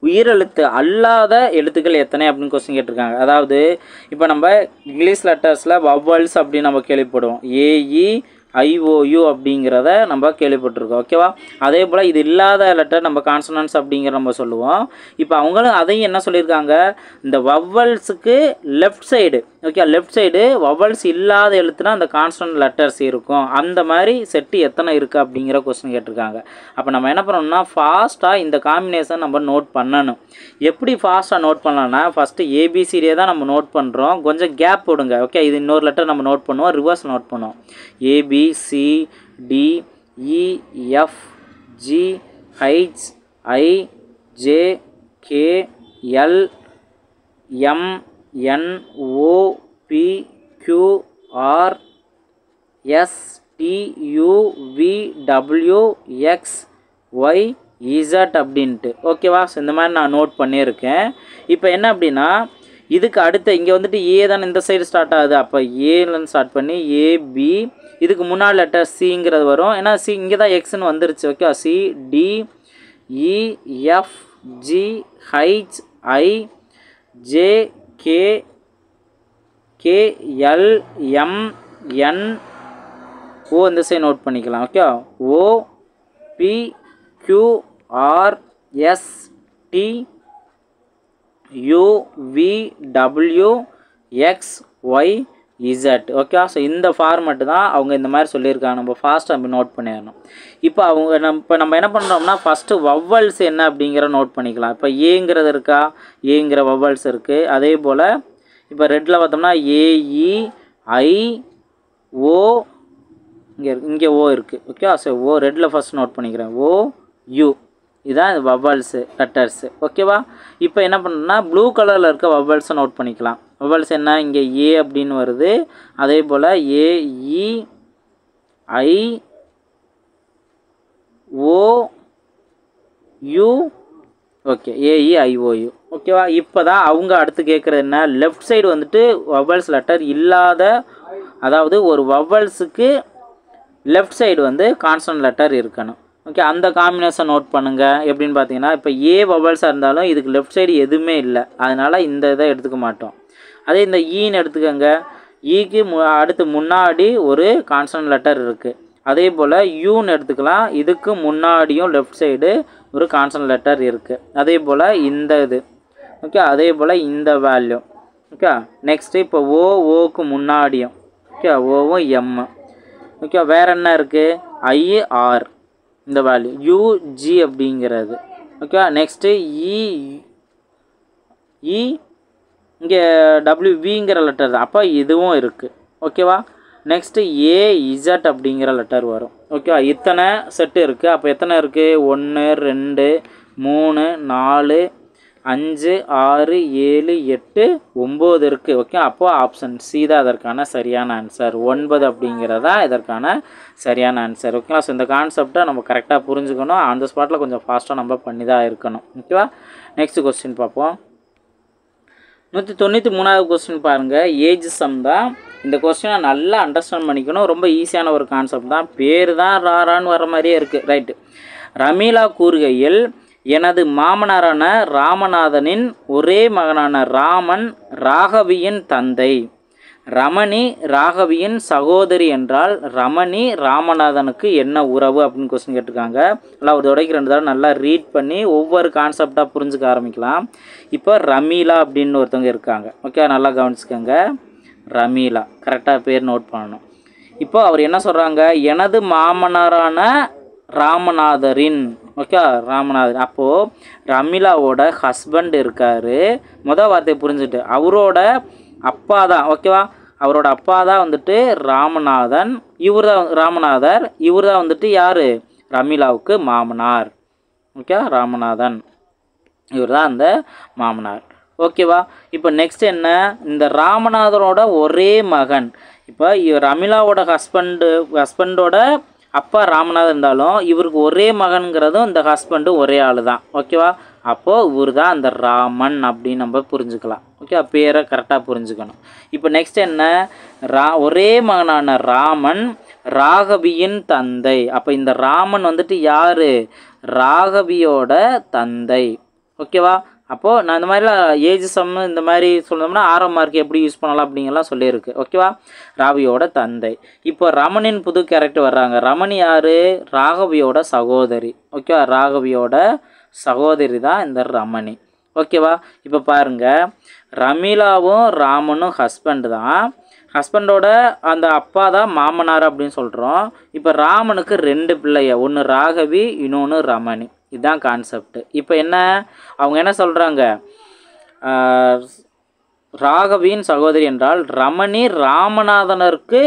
உயிரெழுத்து அல்லாத எழுத்துக்கள் எத்தனை அப்படின்னு கொஸ்டின் கேட்டிருக்காங்க. அதாவது இப்போ நம்ம இங்கிலீஷ் லெட்டர்ஸில் வவ்வல்ஸ் அப்படின்னு நம்ம கேள்விப்படுவோம். AE IOU அப்படிங்கிறத நம்ம கேள்விப்பட்டிருக்கோம். ஓகேவா? அதே போல் இது இல்லாத லெட்டர் நம்ம கான்சனன்ஸ் அப்படிங்கிற நம்ம சொல்லுவோம். இப்போ அவங்களும் அதையும் என்ன சொல்லியிருக்காங்க? இந்த வவ்வல்ஸுக்கு left side, okay, left side vowels இல்லாத எழுத்துனா அந்த கான்சனன்ட் லெட்டர்ஸ் இருக்கும். அந்த மாதிரி செட்டு எத்தனை இருக்குது அப்படிங்கிற கொஸ்டின் கேட்டிருக்காங்க. அப்போ நம்ம என்ன பண்ணணும்னா ஃபாஸ்ட்டாக இந்த காம்பினேஷன் நம்ம நோட் பண்ணணும். எப்படி ஃபாஸ்ட்டாக நோட் பண்ணலாம்னா ஃபஸ்ட்டு ஏபிசிடியை தான் நம்ம நோட் பண்ணுறோம். கொஞ்சம் கேப் விடுங்க. ஓகே, இது இன்னொரு லெட்டர் நம்ம நோட் பண்ணுவோம், ரிவர்ஸ் நோட் பண்ணுவோம். A B C D E F G H I J K L M N O P Q R S T U V W X Y Z அப்படின்ட்டு. ஓகேவா? So இந்த மாதிரி நான் நோட் பண்ணியிருக்கேன். இப்போ என்ன அப்படின்னா இதுக்கு அடுத்த இங்கே வந்துட்டு ஏ தானே இந்த சைடு ஸ்டார்ட் ஆகுது. அப்போ ஏலேருந்து ஸ்டார்ட் பண்ணி ஏபி, இதுக்கு முன்னாடி லெட்டர் சிங்கிறது வரும். ஏன்னா சி இங்கே தான் எக்ஸ்ன்னு வந்துருச்சு. Okay, C D E F G H I J K K L M N O இந்த சைடு நோட் பண்ணிக்கலாம். Okay, O P Q R S T U V W X Y Z. Okay, so இந்த format தான் அவங்க இந்த மாதிரி சொல்லியிருக்காங்க. நம்ம ஃபாஸ்ட்டாக நம்ம நோட் பண்ணிடணும். இப்போ நம்ம என்ன பண்ணுறோம்னா ஃபஸ்ட்டு வவ்வல்ஸ் என்ன அப்படிங்கிற நோட் பண்ணிக்கலாம். இப்போ ஏங்கிறது இருக்கா? ஏங்கிற வவ்வல்ஸ் இருக்குது. அதே போல் இப்போ ரெட்டில் பார்த்தோம்னா AE I O இங்கே ஓ இருக்குது. ஓகே, ஸோ ஓ ரெட்டில் ஃபஸ்ட் நோட் பண்ணிக்கிறேன். ஓ யூ இதுதான் வவல்ஸு லெட்டர்ஸு. ஓகேவா? இப்போ என்ன பண்ணணும்னா ப்ளூ கலரில் இருக்க வவல்ஸை நோட் பண்ணிக்கலாம். வவல்ஸ் என்ன, இங்கே ஏ அப்படின்னு வருது. அதே போல் ஏ இ ஐ ஓ யூ. Okay, AEIOU. ஓகேவா? இப்போ தான் அவங்க அடுத்து கேட்குறது என்ன, லெஃப்ட் சைடு வந்துட்டு வவல்ஸ் லெட்டர் இல்லாத, அதாவது ஒரு வவல்ஸுக்கு லெஃப்ட் சைடு வந்து கான்சனன்ட் லெட்டர் இருக்கணும். ஓகே, அந்த காம்பினேஷன் நோட் பண்ணுங்கள். எப்படின்னு பார்த்தீங்கன்னா இப்போ ஏ வவல்ஸாக இருந்தாலும் இதுக்கு லெஃப்ட் சைடு எதுவுமே இல்லை, அதனால் இந்த இதை எடுத்துக்க மாட்டோம். அதே இந்த ஈன்னு எடுத்துக்கோங்க. ஈக்கு அடுத்து முன்னாடி ஒரு கான்சனன்ட் லெட்டர் இருக்குது. அதே போல் யூன்னு எடுத்துக்கலாம். இதுக்கு முன்னாடியும் லெஃப்ட் சைடு ஒரு கான்சனன்ட் லெட்டர் இருக்குது. அதே போல் இந்த இது. ஓகே, அதே போல் இந்த வேல்யூ. ஓகே, நெக்ஸ்ட்டு இப்போ ஓக்கு முன்னாடியும். Okay, ஓவும் M. ஓகே, வேறு என்ன இருக்குது, ஐஆர் இந்த வேல்யூ, யூஜி அப்படிங்கிறது. ஓகே, நெக்ஸ்ட்டு இ இங்கே டபிள்யூவிங்கிற லெட்டர் தான், அப்போ இதுவும் இருக்குது. ஓகேவா? நெக்ஸ்ட்டு ஏஇசட் அப்படிங்கிற லெட்டர் வரும். ஓகே, இத்தனை செட்டு இருக்குது. அப்போ எத்தனை இருக்குது, 1 2 3 4 5 6 7 8 9 இருக்குது. ஓகே, அப்போது ஆப்ஷன் சி தான் இதற்கான சரியான ஆன்சர். 9 அப்படிங்கிறதா இதற்கான சரியான ஆன்சர். ஓகேங்களா? ஸோ இந்த கான்செப்டை நம்ம கரெக்டாக புரிஞ்சுக்கணும். அந்த ஸ்பாட்டில் கொஞ்சம் ஃபாஸ்ட்டாக நம்ம பண்ணி தான் இருக்கணும். ஓகேவா? நெக்ஸ்ட் கொஸ்டின் பார்ப்போம். 193வது கொஸ்டின் பாருங்கள். ஏஜ் சம் தான். இந்த கொஸ்டினை நல்லா அண்டர்ஸ்டாண்ட் பண்ணிக்கணும். ரொம்ப ஈஸியான ஒரு கான்செப்ட் தான். பேர் தான் ராரான்னு வர மாதிரியே இருக்குது. ரைட்டு. ரமீலா கூறுகையில், எனது மாமனாரான ராமநாதனின் ஒரே மகனான ராமன் ராகவியின் தந்தை, ரமணி ராகவியின் சகோதரி என்றால் ரமணி ராமநாதனுக்கு என்ன உறவு அப்படின்னு கொஸ்டின் கேட்டிருக்காங்க. நல்லா ஒரு தடவைக்கு 2 தடவை நல்லா ரீட் பண்ணி ஒவ்வொரு கான்செப்டாக புரிஞ்சுக்க ஆரம்பிக்கலாம். இப்போ ரமீலா அப்படின்னு ஒருத்தவங்க இருக்காங்க. ஓகே, நல்லா கவனிச்சுக்கோங்க. ரமீலா கரெக்டாக பேர் நோட் பண்ணணும். இப்போ அவர் என்ன சொல்கிறாங்க, எனது மாமனாரான ராமநாதரின். ஓகே, ராமநாதன். அப்போது ரமீலாவோட ஹஸ்பண்ட் இருக்கார். மொதல் வார்த்தையை புரிஞ்சுட்டு அவரோட அப்பா தான். ஓகேவா? அவரோட அப்பா தான் வந்துட்டு ராமநாதன். இவர் தான் ராமநாதர். இவர் தான் வந்துட்டு யார், ரமீலாவுக்கு மாமனார். ஓகே, ராமநாதன் இவர் தான் அந்த மாமனார். ஓகேவா? இப்போ நெக்ஸ்ட் என்ன, இந்த ராமநாதனோட ஒரே மகன். இப்போ ரமீலாவோட ஹஸ்பண்டோட அப்பா ராமநாதன் இருந்தாலும் இவருக்கு ஒரே மகன்கிறதும் இந்த ஹஸ்பண்டும் ஒரே ஆள் தான். ஓகேவா? அப்போது இவர் தான் அந்த ராமன் அப்படின்னு நம்ம புரிஞ்சுக்கலாம். ஓகே, பேரை கரெக்டாக புரிஞ்சுக்கணும். இப்போ நெக்ஸ்ட் என்ன, ஒரே மகனான ராமன் ராகவியின் தந்தை. அப்போ இந்த ராமன் வந்துட்டு யார், ராகவியோட தந்தை. ஓகேவா? அப்போது நான் இந்த மாதிரிலாம் ஏஜ் சம் இந்த மாதிரி சொல்லணும்னா ஆறாம் மார்க் எப்படி யூஸ் பண்ணலாம் அப்படிங்கலாம் சொல்லியிருக்கு. ஓகேவா? ராவியோட தந்தை. இப்போ ரமணின் புது கேரக்டர் வர்றாங்க. ரமணி யார், ராகவியோட சகோதரி. ஓகேவா? ராகவியோட சகோதரி தான் இந்த ரமணி. ஓகேவா? இப்போ பாருங்கள், ரமீலாவும் ராமனும் ஹஸ்பண்ட் தான். ஹஸ்பண்டோட அந்த அப்பா தான் மாமனார் அப்படின்னு சொல்கிறோம். இப்போ ராமனுக்கு 2 பிள்ளைய, ஒன்று ராகவி, இன்னொன்று ரமணி. இதுதான் கான்செப்ட். இப்போ என்ன, அவங்க என்ன சொல்கிறாங்க, ராகவியின் சகோதரி என்றால் ரமணி ராமநாதனருக்கு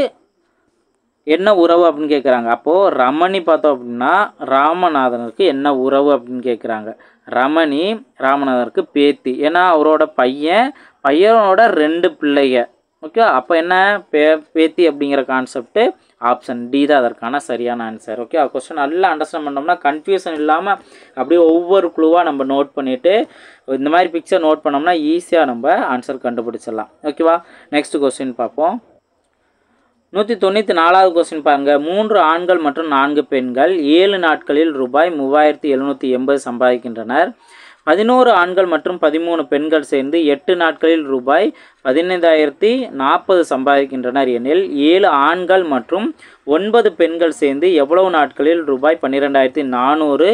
என்ன உறவு அப்படின்னு கேட்குறாங்க. அப்போது ரமணி பார்த்தோம் அப்படின்னா ராமநாதனருக்கு என்ன உறவு அப்படின்னு கேட்குறாங்க. ரமணி ராமநாதனருக்கு பேத்தி. ஏன்னா அவரோட பையனோட 2 பிள்ளைங்க. ஓகே, அப்போ என்ன பேத்தி அப்படிங்கிற கான்செப்ட்டு ஆப்ஷன் டி தான் அதற்கான சரியான ஆன்சர். ஓகே, கொஸ்டின் நல்லா அண்டர்ஸ்டாண்ட் பண்ணோம்னா கன்ஃபியூஷன் இல்லாமல் அப்படியே ஒவ்வொரு குழுவாக நம்ம நோட் பண்ணிவிட்டு இந்த மாதிரி பிக்சர் நோட் பண்ணோம்னா ஈஸியாக நம்ம ஆன்சர் கண்டுபிடிச்சிடலாம். ஓகேவா? நெக்ஸ்ட் கொஸ்டின் பார்ப்போம். 194வது கொஸ்டின் பாருங்கள். 3 ஆண்கள் மற்றும் 4 பெண்கள் 7 நாட்களில் ரூபாய் 3780 சம்பாதிக்கின்றனர். 11 ஆண்கள் மற்றும் 13 பெண்கள் சேர்ந்து 8 நாட்களில் ரூபாய் 15040 சம்பாதிக்கின்றனர் எனில் 7 ஆண்கள் மற்றும் 9 பெண்கள் சேர்ந்து எவ்வளவு நாட்களில் ரூபாய் 12400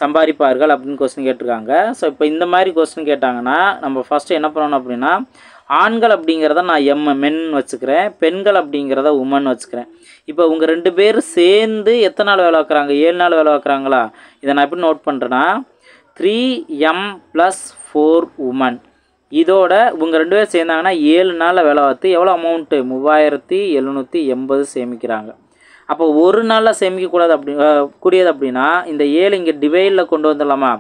சம்பாதிப்பார்கள் அப்படின்னு கொஸ்டின் கேட்டிருக்காங்க. ஸோ இப்போ இந்த மாதிரி கொஸ்டின் கேட்டாங்கன்னா நம்ம ஃபஸ்ட்டு என்ன பண்ணணும் அப்படின்னா, ஆண்கள் அப்படிங்கிறத நான் மென் வச்சுக்கிறேன், பெண்கள் அப்படிங்கிறத உமன் வச்சுக்கிறேன். இப்போ உங்கள் 2 பேர் சேர்ந்து எத்தனை நாள் வேலை வைக்கிறாங்க, 7 நாள் வேலை வைக்கிறாங்களா? இதை நான் எப்படி நோட் பண்ணுறேன்னா 3m + 4 உமன். இதோட இவங்க 2 பேர் சேர்ந்தாங்கன்னா 7 நாளில் வேலை பார்த்து எவ்வளோ அமௌண்ட்டு 3780 சேமிக்கிறாங்க. அப்போ ஒரு நாளில் சேமிக்கக்கூடாது கூடியது அப்படின்னா இந்த 7 இங்கே டிவைடில் கொண்டு வந்துடலாமா?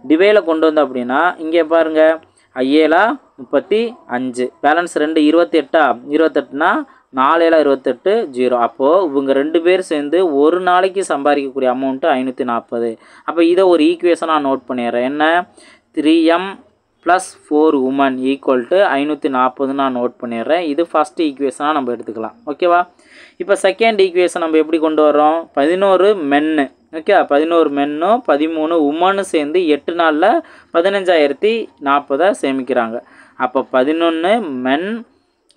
டிவைடில் கொண்டு வந்தோம் அப்படின்னா இங்கே பாருங்கள் 7 35 பேலன்ஸ் 2 28 28னா 4 28 0. அப்போது இவங்க 2 பேர் சேர்ந்து ஒரு நாளைக்கு சம்பாதிக்கக்கூடிய அமௌண்ட்டு 540. அப்போ இதை ஒரு ஈக்குவேஷனாக நோட் பண்ணிடுறேன். என்ன 3m + 4 உமன் = 540 நான் நோட் பண்ணிடுறேன். இது ஃபஸ்ட்டு ஈக்குவேஷனாக நம்ம எடுத்துக்கலாம். ஓகேவா? இப்போ செகண்ட் ஈக்குவேஷன் நம்ம எப்படி கொண்டு வரோம்? 11 மென்னு. ஓகே, 11 மென்னும் 13 உமனும் சேர்ந்து 8 நாளில் 15,040 சேமிக்கிறாங்க. அப்போ 11 மென்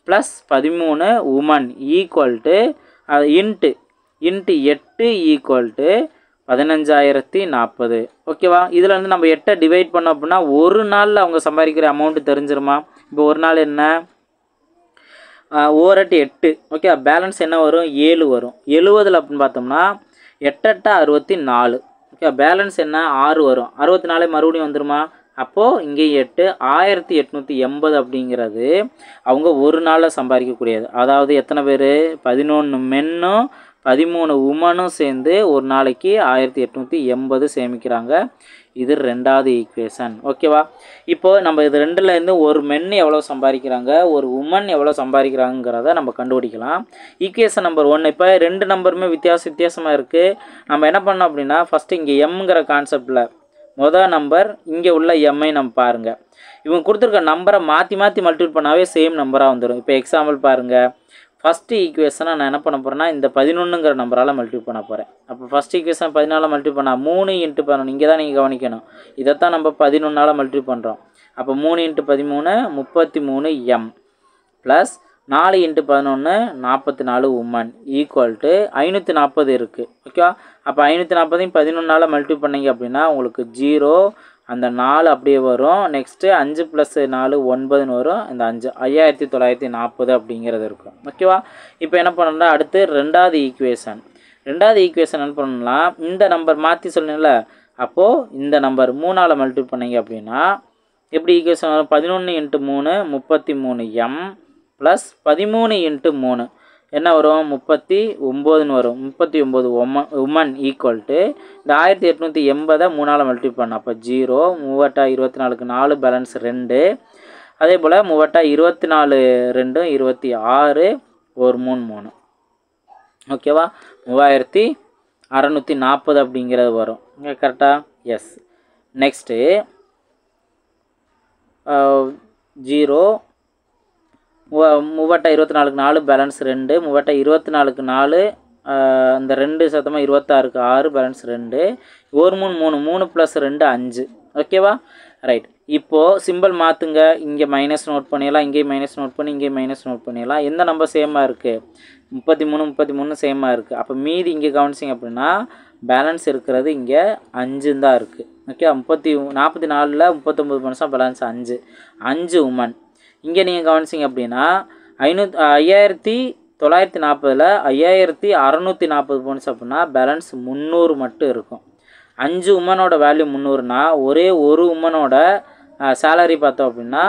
ப்ளஸ் 13 உமன் இன்ட்டு 8 15,040. ஓகேவா? இதில் வந்து நம்ம 8 டிவைட் பண்ணோம் அப்படின்னா ஒரு நாளில் அவங்க சம்பாதிக்கிற அமௌண்ட்டு தெரிஞ்சிருமா? இப்போ ஒரு நாள் என்ன 8 8. ஓகே, பேலன்ஸ் என்ன வரும்? 7 வரும். 70 அப்படின்னு பார்த்தோம்னா 8 8 64. ஓகே, பேலன்ஸ் என்ன 6 வரும். 64 மறுபடியும் வந்துருமா? அப்போது இங்கே 8 1880 அப்படிங்கிறது அவங்க ஒரு நாளில் சம்பாதிக்கக்கூடியது. அதாவது எத்தனை பேர்? 11 மென்னும் 13 உமனும் சேர்ந்து ஒரு நாளைக்கு 1880 சேமிக்கிறாங்க. இது ரெண்டாவது ஈக்குவேஷன். ஓகேவா? இப்போது நம்ம இது ரெண்டுலேருந்து ஒரு மென் எவ்வளோ சம்பாதிக்கிறாங்க, ஒரு உமன் எவ்வளோ சம்பாதிக்கிறாங்கிறத நம்ம கண்டுபிடிக்கலாம். Equation number 1. இப்போ 2 நம்பருமே வித்தியாசமாக இருக்குது. நம்ம என்ன பண்ணோம் அப்படின்னா ஃபஸ்ட்டு இங்கே எம்ங்கிற கான்செப்டில் மொதல் நம்பர் இங்கே உள்ள எம்ஐ நம்ம பாருங்கள். இவங்க கொடுத்துருக்க நம்பரை மாற்றி மல்டிபிள் பண்ணாவே சேம் நம்பராக வந்துடும். இப்போ எக்ஸாம்பிள் பாருங்கள். ஃபஸ்ட்டு ஈக்குவேஷனை நான் என்ன பண்ண போகிறேன்னா இந்த 11ங்கிற நம்பரால் மல்டிபிள் பண்ண போகிறேன். அப்போ ஃபஸ்ட் ஈக்குவேஷன் 14 மல்டிபிள் பண்ணால் 3 × 11. இங்கே தான் நீங்கள் கவனிக்கணும். இதைத்தான் நம்ம 11ஆல் மல்டிபிள் பண்ணுறோம். அப்போ 3 × 13 33m ப்ளஸ் 4 × 11 44 உமன் = 540 இருக்குது. ஓகேவா? அப்போ 540 11ஆல் மல்டிபிள் பண்ணிங்க அப்படின்னா உங்களுக்கு 0, அந்த 4 அப்படியே வரும். நெக்ஸ்ட்டு 5 + 4 9ன்னு வரும். இந்த 5 5940 அப்படிங்கிறது இருக்கும். ஓகேவா? இப்போ என்ன பண்ணணும்னா அடுத்து ரெண்டாவது ஈக்குவேஷன் என்ன பண்ணலாம்? இந்த நம்பர் மாற்றி சொன்னீங்கல்ல, அப்போது இந்த நம்பர் 3ஆல் மல்டிபிள் பண்ணிங்க அப்படின்னா எப்படி ஈக்குவேஷன் வரும்? 11 × 3 33m ப்ளஸ் 13 × 3 என்ன வரும்? 39ன்னு வரும். 39 உமன் = இந்த 1880 3ஆல் மல்டிபிள் பண்ண. அப்போ 0 3 24க்கு 4 பேலன்ஸ் 2. அதே போல் 3 24 2 26 1 3 3. ஓகேவா? 3640 அப்படிங்கிறது வரும். கரெக்டாக? எஸ். Next 0 3 24க்கு 4 balance 2. 3 24க்கு 4 அந்த 2 சத்தமாக 26க்கு 6 பேலன்ஸ் 2. 1 3 3 3 + 2 5. ஓகேவா? ரைட். இப்போது சிம்பிள் மாற்றுங்க. இங்கே மைனஸ் நோட் பண்ணிடலாம், இங்கே மைனஸ் நோட் பண்ணி, இங்கே மைனஸ் நோட் பண்ணிடலாம். எந்த நம்பர் சேமாக இருக்குது? 33 சேமாக இருக்குது. அப்போ மீதி இங்கே கவனிச்சிங்க அப்படின்னா பேலன்ஸ் இருக்கிறது இங்கே 5 தான் இருக்குது. ஓகே, 44ல் 39 பண்ணால் பேலன்ஸ் 5 உமன். இங்கே நீங்கள் கவனிச்சிங்க அப்படின்னா 5940ல் 5640 போனுச்சு அப்படின்னா பேலன்ஸ் 300 மட்டும் இருக்கும். 5 உமனோட வேல்யூ 300னா ஒரே ஒரு உமனோட சேலரி பார்த்தோம் அப்படின்னா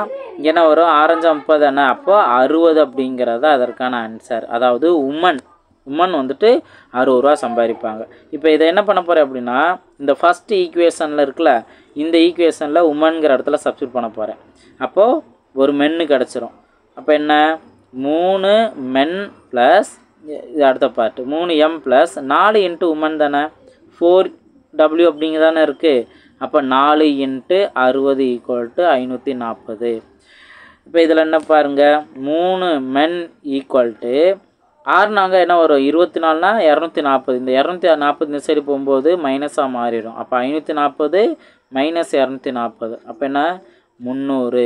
என்ன வரும்? 6 30 தானே. அப்போ 60 அப்படிங்கிறது அதற்கான ஆன்சர். அதாவது உமன் வந்துட்டு 60 ரூபா சம்பாதிப்பாங்க. இப்போ இதை என்ன பண்ண போகிறேன் அப்படின்னா இந்த ஃபஸ்ட் ஈக்குவேஷனில் இருக்குல்ல, இந்த ஈக்குவேஷனில் உமன்கிற இடத்துல சப்ஸ்டியூட் பண்ண போகிறேன். அப்போது ஒரு மென்னு கிடச்சிரும். அப்போ என்ன 3 மென் ப்ளஸ் இது அடுத்த பார்ட்டு 3m ப்ளஸ் 4 × உமன் தானே 4w அப்படிங்கிறதானே இருக்குது. அப்போ 4 × 60 = 540. இப்போ இதில் என்ன பாருங்கள் 3 மென் = 6 நாங்கள் என்ன வரும்? 24னா 240. இந்த 240 இந்த சைடு போகும்போது மைனஸாக மாறிடும். அப்போ 540 மைனஸ் 240 அப்போ என்ன 300.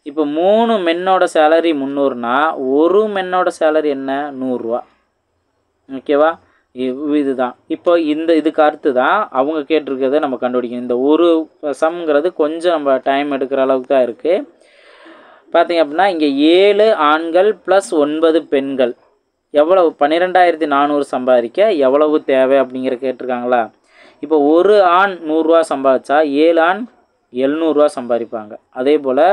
இப்போ 3 மென்னோட சேலரி 300னா ஒரு மென்னோட சேலரி என்ன 100 ரூபா. ஓகேவா? இதுதான். இப்போ இதுக்கு அடுத்து தான் அவங்க கேட்டிருக்கிறத நம்ம கண்டுபிடிக்கணும். இந்த ஒரு சம்ங்கிறது கொஞ்சம் நம்ம டைம் எடுக்கிற அளவுக்கு தான் இருக்குது. பார்த்தீங்க அப்படின்னா இங்கே 7 ஆண்கள் ப்ளஸ் 9 பெண்கள் எவ்வளவு 12,400 சம்பாதிக்க எவ்வளவு தேவை அப்படிங்கிற கேட்டிருக்காங்களா? இப்போ ஒரு ஆண் 100 ரூபா சம்பாதிச்சா 7 ஆண் 700 ரூபா சம்பாதிப்பாங்க. அதே போல்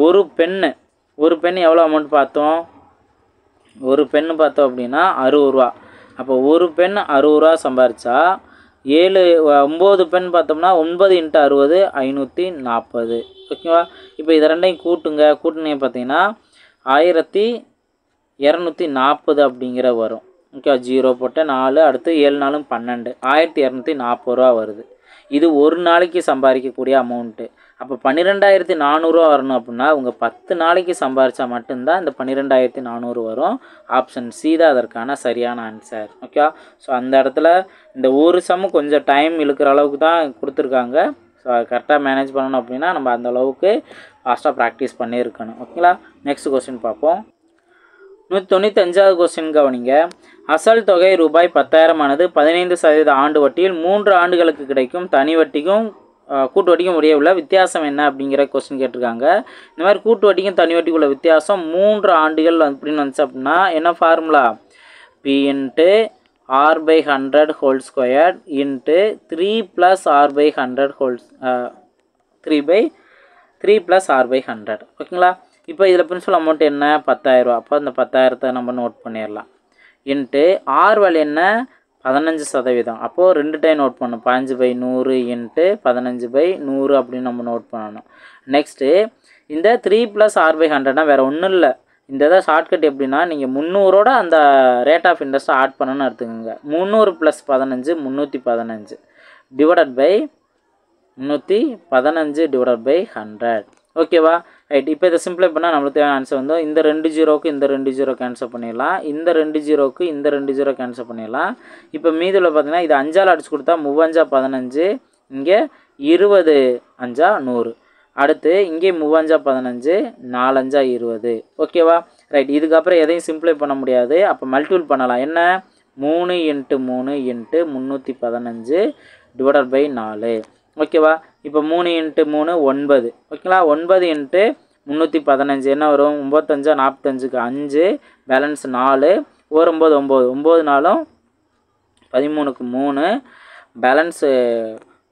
ஒரு பெண் எவ்வளோ அமௌண்ட் பார்த்தோம்? ஒரு பெண் பார்த்தோம் அப்படின்னா 60 ரூபா. அப்போ ஒரு பெண் 60 ரூபா சம்பாரிச்சா 9 பெண் பார்த்தோம்னா 9 × 60 540. ஓகேவா? இப்போ இதை ரெண்டையும் கூட்டுனீங்க பார்த்தீங்கன்னா 1240 அப்படிங்கிற வரும். ஓகே, 0 போட்ட 4 அடுத்து 7 4 12 1240 ரூபா வருது. இது ஒரு நாளைக்கு சம்பாதிக்கக்கூடிய அமௌண்ட்டு. அப்போ 12,400 வரணும் அப்படின்னா உங்கள் 10 நாளைக்கு சம்பாரித்தா மட்டும்தான் இந்த 12,400 வரும். ஆப்ஷன் சி தான் அதற்கான சரியான ஆன்சர். ஓகே, ஸோ அந்த இடத்துல இந்த ஒரு சம்மு கொஞ்சம் டைம் இழுக்கிற அளவுக்கு தான் கொடுத்துருக்காங்க. ஸோ அதை கரெக்டாக மேனேஜ் பண்ணணும் அப்படின்னா நம்ம அந்த அளவுக்கு ஃபாஸ்ட்டாக ப்ராக்டிஸ் பண்ணியிருக்கணும். ஓகேங்களா? நெக்ஸ்ட் கொஸ்டின் பார்ப்போம். 195வது கொஸ்டின் கவனிங்க. அசல் தொகை ரூபாய் 10,000 ஆனது 15% ஆண்டு வட்டியில் 3 ஆண்டுகளுக்கு கிடைக்கும் தனி வட்டிக்கும் கூட்டு வட்டிக்கும் இடையே உள்ள வித்தியாசம் என்ன அப்படிங்கிற கொஸ்டின் கேட்டிருக்காங்க. இந்த மாதிரி கூட்டு வட்டிக்கும் தனி வட்டிக்கும் உள்ள வித்தியாசம் 3 ஆண்டுகள் அப்படின்னு வந்துச்சு அப்படின்னா என்ன formula? P × R/100 whole square into 3 + R/100 3 + R/100. ஓகேங்களா? இப்போ இதில் பிரின்சிபல் அமௌண்ட் என்ன? 10,000 ரூபா. அப்போ அந்த 10,000த்தை நம்ம நோட் பண்ணிடலாம். இன்ட்டு ஆர் வேல்யூ என்ன? 15%. அப்போது 2 டைம் நோட் பண்ணணும். 15/100 இன்ட்டு 15/100 அப்படின்னு நம்ம நோட் பண்ணணும். நெக்ஸ்ட்டு இந்த 3 + R/100னா வேறு ஒன்றும் இல்லை. இந்த இதை ஷார்ட்கட் எப்படின்னா நீங்கள் 300ஓட அந்த ரேட் ஆஃப் இன்ட்ரெஸ்ட்டை ஆட் பண்ணணும்னு எடுத்துக்கோங்க. 300 + 15 315 டிவைடட் பை 315/100. ஓகேவா? ரைட். இப்போ இதை சிம்பிளை பண்ணால் நம்மளுக்கு தேவையான ஆன்சர் வந்து இந்த 2 0க்கு இந்த 2 0 கேன்சல் பண்ணிடலாம். இந்த 2 0க்கு இந்த 2 0 கேன்சல் பண்ணிடலாம். இப்போ மீதியில் பார்த்தீங்கன்னா இது 5ஆல் அடிச்சு கொடுத்தா 3 5 15, இங்கே 20 5 100. அடுத்து இங்கே 3 5 15 4 5 20. ஓகேவா? ரைட். இதுக்கப்புறம் எதையும் சிம்பிளை பண்ண முடியாது. அப்போ மல்டிபிள் பண்ணலாம். என்ன? 3 × 3 × 315 டிவைடட் பை 4. ஓகேவா? இப்போ 3 × 3 9. ஓகேங்களா? 9 × 315 என்ன வரும்? 95 45க்கு 5 பேலன்ஸ் 4 ஒரு 9 9 9 4 13க்கு 3 பேலன்ஸ்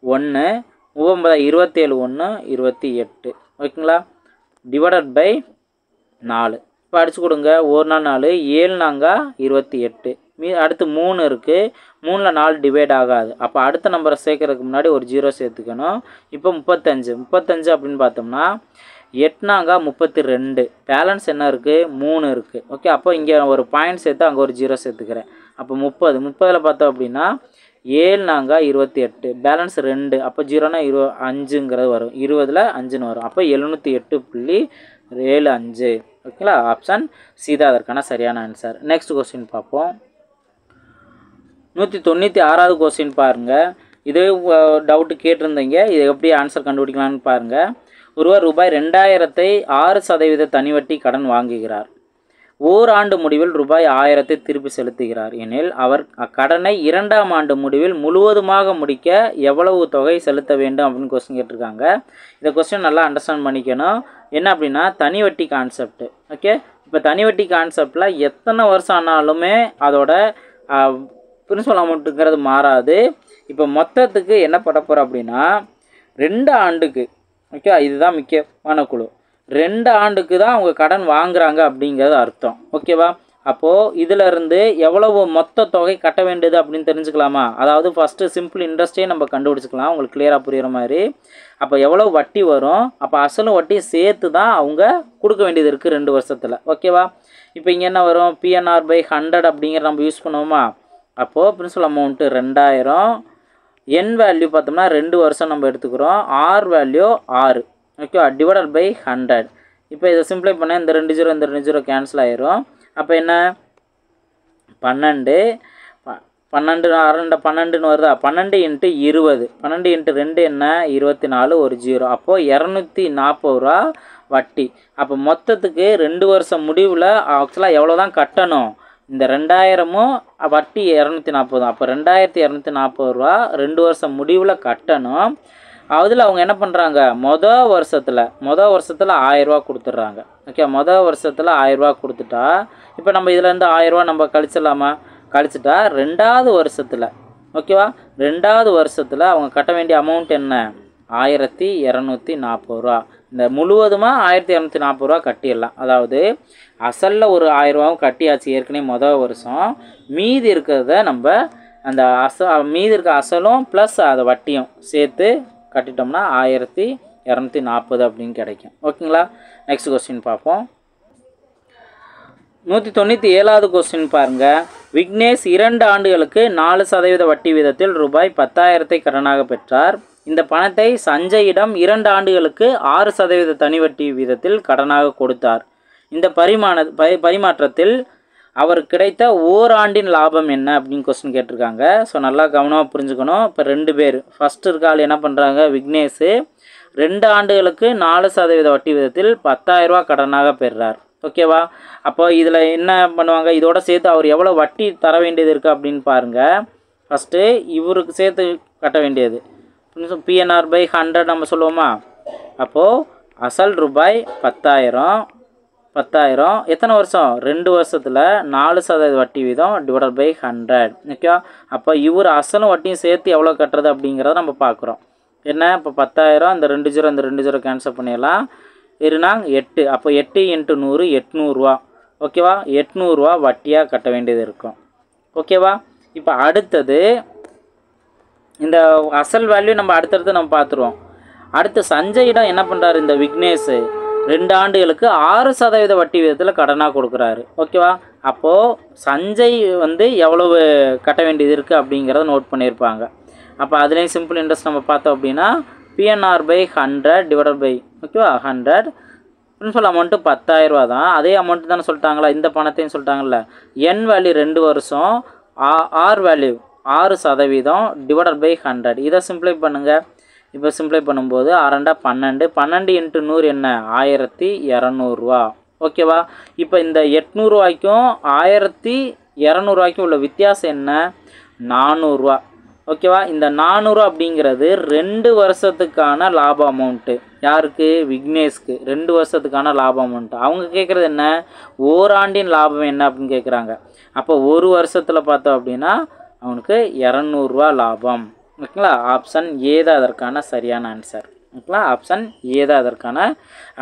1 9 27 1 28. ஓகேங்களா? Divided by 4. இப்போ அடிச்சு கொடுங்க. 1 4 7 4 28. அடுத்து 3 இருக்குது. 3ல் 4 டிவைட் ஆகாது. அப்போ அடுத்த நம்பரை சேர்க்கறதுக்கு முன்னாடி ஒரு 0 சேர்த்துக்கணும். இப்போ 35 அப்படின்னு பார்த்தோம்னா 8 32. பேலன்ஸ் என்ன இருக்குது? 3 இருக்குது. ஓகே, அப்போ இங்கே ஒரு பாயிண்ட் சேர்த்து அங்கே ஒரு 0 சேர்த்துக்கிறேன். அப்போ 30 பார்த்தோம் அப்படின்னா 7 28 பேலன்ஸ் 2. அப்போ 0னா 5ங்கிறது வரும். 20ல் 5ன்னு வரும். அப்போ 708.75. ஓகேங்களா? ஆப்ஷன் சி தான் அதற்கான சரியான ஆன்சர். நெக்ஸ்ட் கொஸ்டின் பார்ப்போம். 196வது கொஸ்டின் பாருங்கள். இது டவுட்டு கேட்டிருந்தீங்க. இது எப்படி ஆன்சர் கண்டுபிடிக்கலான்னு பாருங்கள். ஒருவர் ரூபாய் 2000ஐ 6% தனி வட்டி கடன் வாங்குகிறார். ஓராண்டு முடிவில் ரூபாய் 1000ஐ திருப்பி செலுத்துகிறார் எனில் அவர் அக்கடனை 2ஆம் ஆண்டு முடிவில் முழுவதுமாக முடிக்க எவ்வளவு தொகை செலுத்த வேண்டும் அப்படின்னு கொஸ்டின் கேட்டிருக்காங்க. இந்த கொஸ்டின் நல்லா அண்டர்ஸ்டாண்ட் பண்ணிக்கணும். என்ன அப்படின்னா தனி வட்டி கான்செப்ட். ஓகே, இப்போ தனி வட்டி கான்செப்டில் எத்தனை வருஷம் ஆனாலுமே அதோட பிரின்சிபல் அமௌண்ட்டுங்கிறது மாறாது. இப்போ மொத்தத்துக்கு என்ன பண்ண போகிறோம் அப்படின்னா 2 ஆண்டுக்கு, ஓகே, இதுதான் முக்கியமான குழு, 2 ஆண்டுக்கு தான் அவங்க கடன் வாங்குறாங்க அப்படிங்கிறது அர்த்தம். ஓகேவா? அப்போது இதிலிருந்து எவ்வளவு மொத்த தொகை கட்ட வேண்டியது அப்படின்னு தெரிஞ்சுக்கலாமா? அதாவது ஃபஸ்ட்டு சிம்பிள் இன்ட்ரெஸ்ட்டே நம்ம கண்டுபிடிச்சிக்கலாம், உங்களுக்கு கிளியராக புரிகிற மாதிரி. அப்போ எவ்வளோ வட்டி வரும், அப்போ அசலும் வட்டியும் சேர்த்து தான் அவங்க கொடுக்க வேண்டியது இருக்குது 2 வருஷத்தில். ஓகேவா? இப்போ இங்கே என்ன வரும்? PNR/100 அப்படிங்கிற நம்ம யூஸ் பண்ணுவோமா? அப்போது பிரின்சிபல் அமௌண்ட்டு 2000, என் வேல்யூ பார்த்தோம்னா 2 வருஷம் நம்ம எடுத்துக்கிறோம், R value 6. Okay, divided by 100. இப்போ இதை சிம்பிளை பண்ணால் இந்த 2 0 இந்த 2 0 கேன்சல் ஆயிரும். அப்போ என்ன? 12 12ன்னு வருதா? 12 × 20 12 × 2 என்ன? 24 ஒரு 0. அப்போது 240 ரூபா வட்டி. அப்போ மொத்தத்துக்கு 2 வருஷம் முடிவில் ஆக்சுவலாக எவ்வளோ தான் கட்டணும்? இந்த 2000ம் வட்டி 240. அப்போ 2240 ரூபா 2 வருஷம் முடிவில் கட்டணும். அதில் அவங்க என்ன பண்ணுறாங்க? மொதல் வருஷத்தில் 1000 ரூபா கொடுத்துட்றாங்க. ஓகே, மொதல் வருஷத்தில் 1000 ரூபா கொடுத்துட்டா இப்போ நம்ம இதுலேருந்து 1000 ரூபா நம்ம கழிச்சிடலாமா? கழிச்சிட்டா 2வது வருஷத்தில், ஓகேவா, 2வது வருஷத்தில் அவங்க கட்ட வேண்டிய அமௌண்ட் என்ன? 1240 ரூபா. இந்த முழுவதுமாக 1240 ரூபா கட்டிடலாம். அதாவது அசலில் ஒரு 1000 ரூபாவும் கட்டியாச்சு ஏற்கனவே மொதல் வருஷம். மீதி இருக்கிறத நம்ம அந்த மீதி இருக்க அசலும் ப்ளஸ் அதை வட்டியும் சேர்த்து கட்டிட்டோம்னா 1240 அப்படின்னு கிடைக்கும். ஓகேங்களா? நெக்ஸ்ட் கொஸ்டின் பார்ப்போம். 197வது கொஸ்டின் பாருங்கள். விக்னேஷ் 2 ஆண்டுகளுக்கு 4% வட்டி வீதத்தில் ரூபாய் 10,000 கடனாக பெற்றார். இந்த பணத்தை சஞ்சயிடம் 2 ஆண்டுகளுக்கு 6% தனி வட்டி வீதத்தில் கடனாக கொடுத்தார். இந்த பரிமாற்றத்தில் அவர் கிடைத்த ஓராண்டின் லாபம் என்ன அப்படின்னு கொஸ்டின் கேட்டிருக்காங்க. ஸோ நல்லா கவனமாக புரிஞ்சுக்கணும். இப்போ 2 பேர், ஃபஸ்ட்டு இருக்க ஆள் என்ன பண்ணுறாங்க, விக்னேஷ் 2 ஆண்டுகளுக்கு 4% வட்டி வீதத்தில் 10,000 ரூபா கடனாக பெறுறார். ஓகேவா? அப்போ இதில் என்ன பண்ணுவாங்க, இதோட சேர்த்து அவர் எவ்வளோ வட்டி தர வேண்டியது இருக்குது அப்படின்னு பாருங்கள். ஃபஸ்ட்டு இவருக்கு சேர்த்து கட்ட வேண்டியது PNR/100 நம்ம சொல்லுவோமா. அப்போது அசல் ரூபாய் 10,000 எத்தனை வருஷம், 2 வருஷத்தில் 4% வட்டி வீதம் /100. ஓகே. அப்போ இவர் அசலும் வட்டியும் சேர்த்து எவ்வளோ கட்டுறது அப்படிங்கிறத நம்ம பார்க்குறோம். என்ன, இப்போ 10,000, இந்த 2 0 கேன்சல் பண்ணிடலாம். இருந்தாங்க 8. அப்போ 8 × 100 800 ரூபா. ஓகேவா? 800 ரூபா வட்டியாக கட்ட வேண்டியது இருக்கும். ஓகேவா? இப்போ அடுத்தது இந்த அசல் வேல்யூ நம்ம அடுத்தடுத்து நம்ம பார்த்துருவோம். அடுத்து சஞ்சயிடம் என்ன பண்ணுறாரு, இந்த விக்னேஷ் 2 ஆண்டுகளுக்கு 6% வட்டி விதத்தில் கடனாக கொடுக்குறாரு. ஓகேவா? அப்போது சஞ்சய் எவ்வளவு கட்ட வேண்டியது இருக்குது அப்படிங்கிறத நோட் பண்ணியிருப்பாங்க. அப்போ அதுலேயும் சிம்பிள் இன்ட்ரெஸ்ட் நம்ம பார்த்தோம் அப்படின்னா PNR/100 ஓகேவா 100 பிரின்சிபல் அமௌண்ட்டு 10,000 ரூபா தான். அதே அமௌண்ட்டு தானே சொல்லிட்டாங்களா, இந்த பணத்தையும் சொல்லிட்டாங்கல்ல. N வேல்யூ 2 வருஷம், R வேல்யூ 6% /100. இதை சிம்பிளை பண்ணுங்கள். இப்போ சிம்பிளை பண்ணும்போது 6 12 12 × 100 என்ன, 1200 ரூபா. ஓகேவா? இப்போ இந்த 800 ரூபாய்க்கும் 1200 ரூபாய்க்கும் உள்ள வித்தியாசம் என்ன, 400 ரூபா. ஓகேவா? இந்த 400 அப்படிங்கிறது 2 வருஷத்துக்கான லாப அமௌண்ட்டு. யாருக்கு, விக்னேஷ்க்கு 2 வருஷத்துக்கான லாப அமௌண்ட்டு. அவங்க கேட்குறது என்ன, ஓராண்டின் லாபம் என்ன அப்படின்னு கேட்குறாங்க. அப்போ ஒரு வருஷத்தில் பார்த்தோம் அப்படின்னா அவனுக்கு 200 ரூபா லாபம். ஓகேங்களா? ஆப்ஷன் ஏ தான் அதற்கான சரியான ஆன்சர். ஓகேங்களா? ஆப்ஷன் ஏ தான் அதற்கான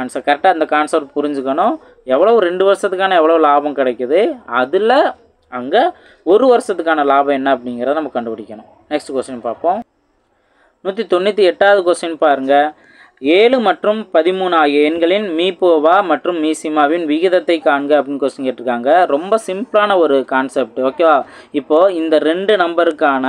ஆன்சர். கரெக்டாக அந்த கான்செப்ட் புரிஞ்சுக்கணும். எவ்வளோ 2 வருஷத்துக்கான எவ்வளோ லாபம் கிடைக்குது, அதில் அங்கே ஒரு வருஷத்துக்கான லாபம் என்ன அப்படிங்கிறத நம்ம கண்டுபிடிக்கணும். நெக்ஸ்ட் கொஸ்டின் பார்ப்போம். 198வது கொஸ்டின் பாருங்கள். 7 மற்றும் 13 ஆகிய எண்களின் மீபோவா மற்றும் மீசிமாவின் விகிதத்தை காண்க அப்படின்னு கொஸ்டின் கேட்டிருக்காங்க. ரொம்ப சிம்பிளான ஒரு கான்செப்ட். ஓகேவா? இப்போது இந்த 2 நம்பருக்கான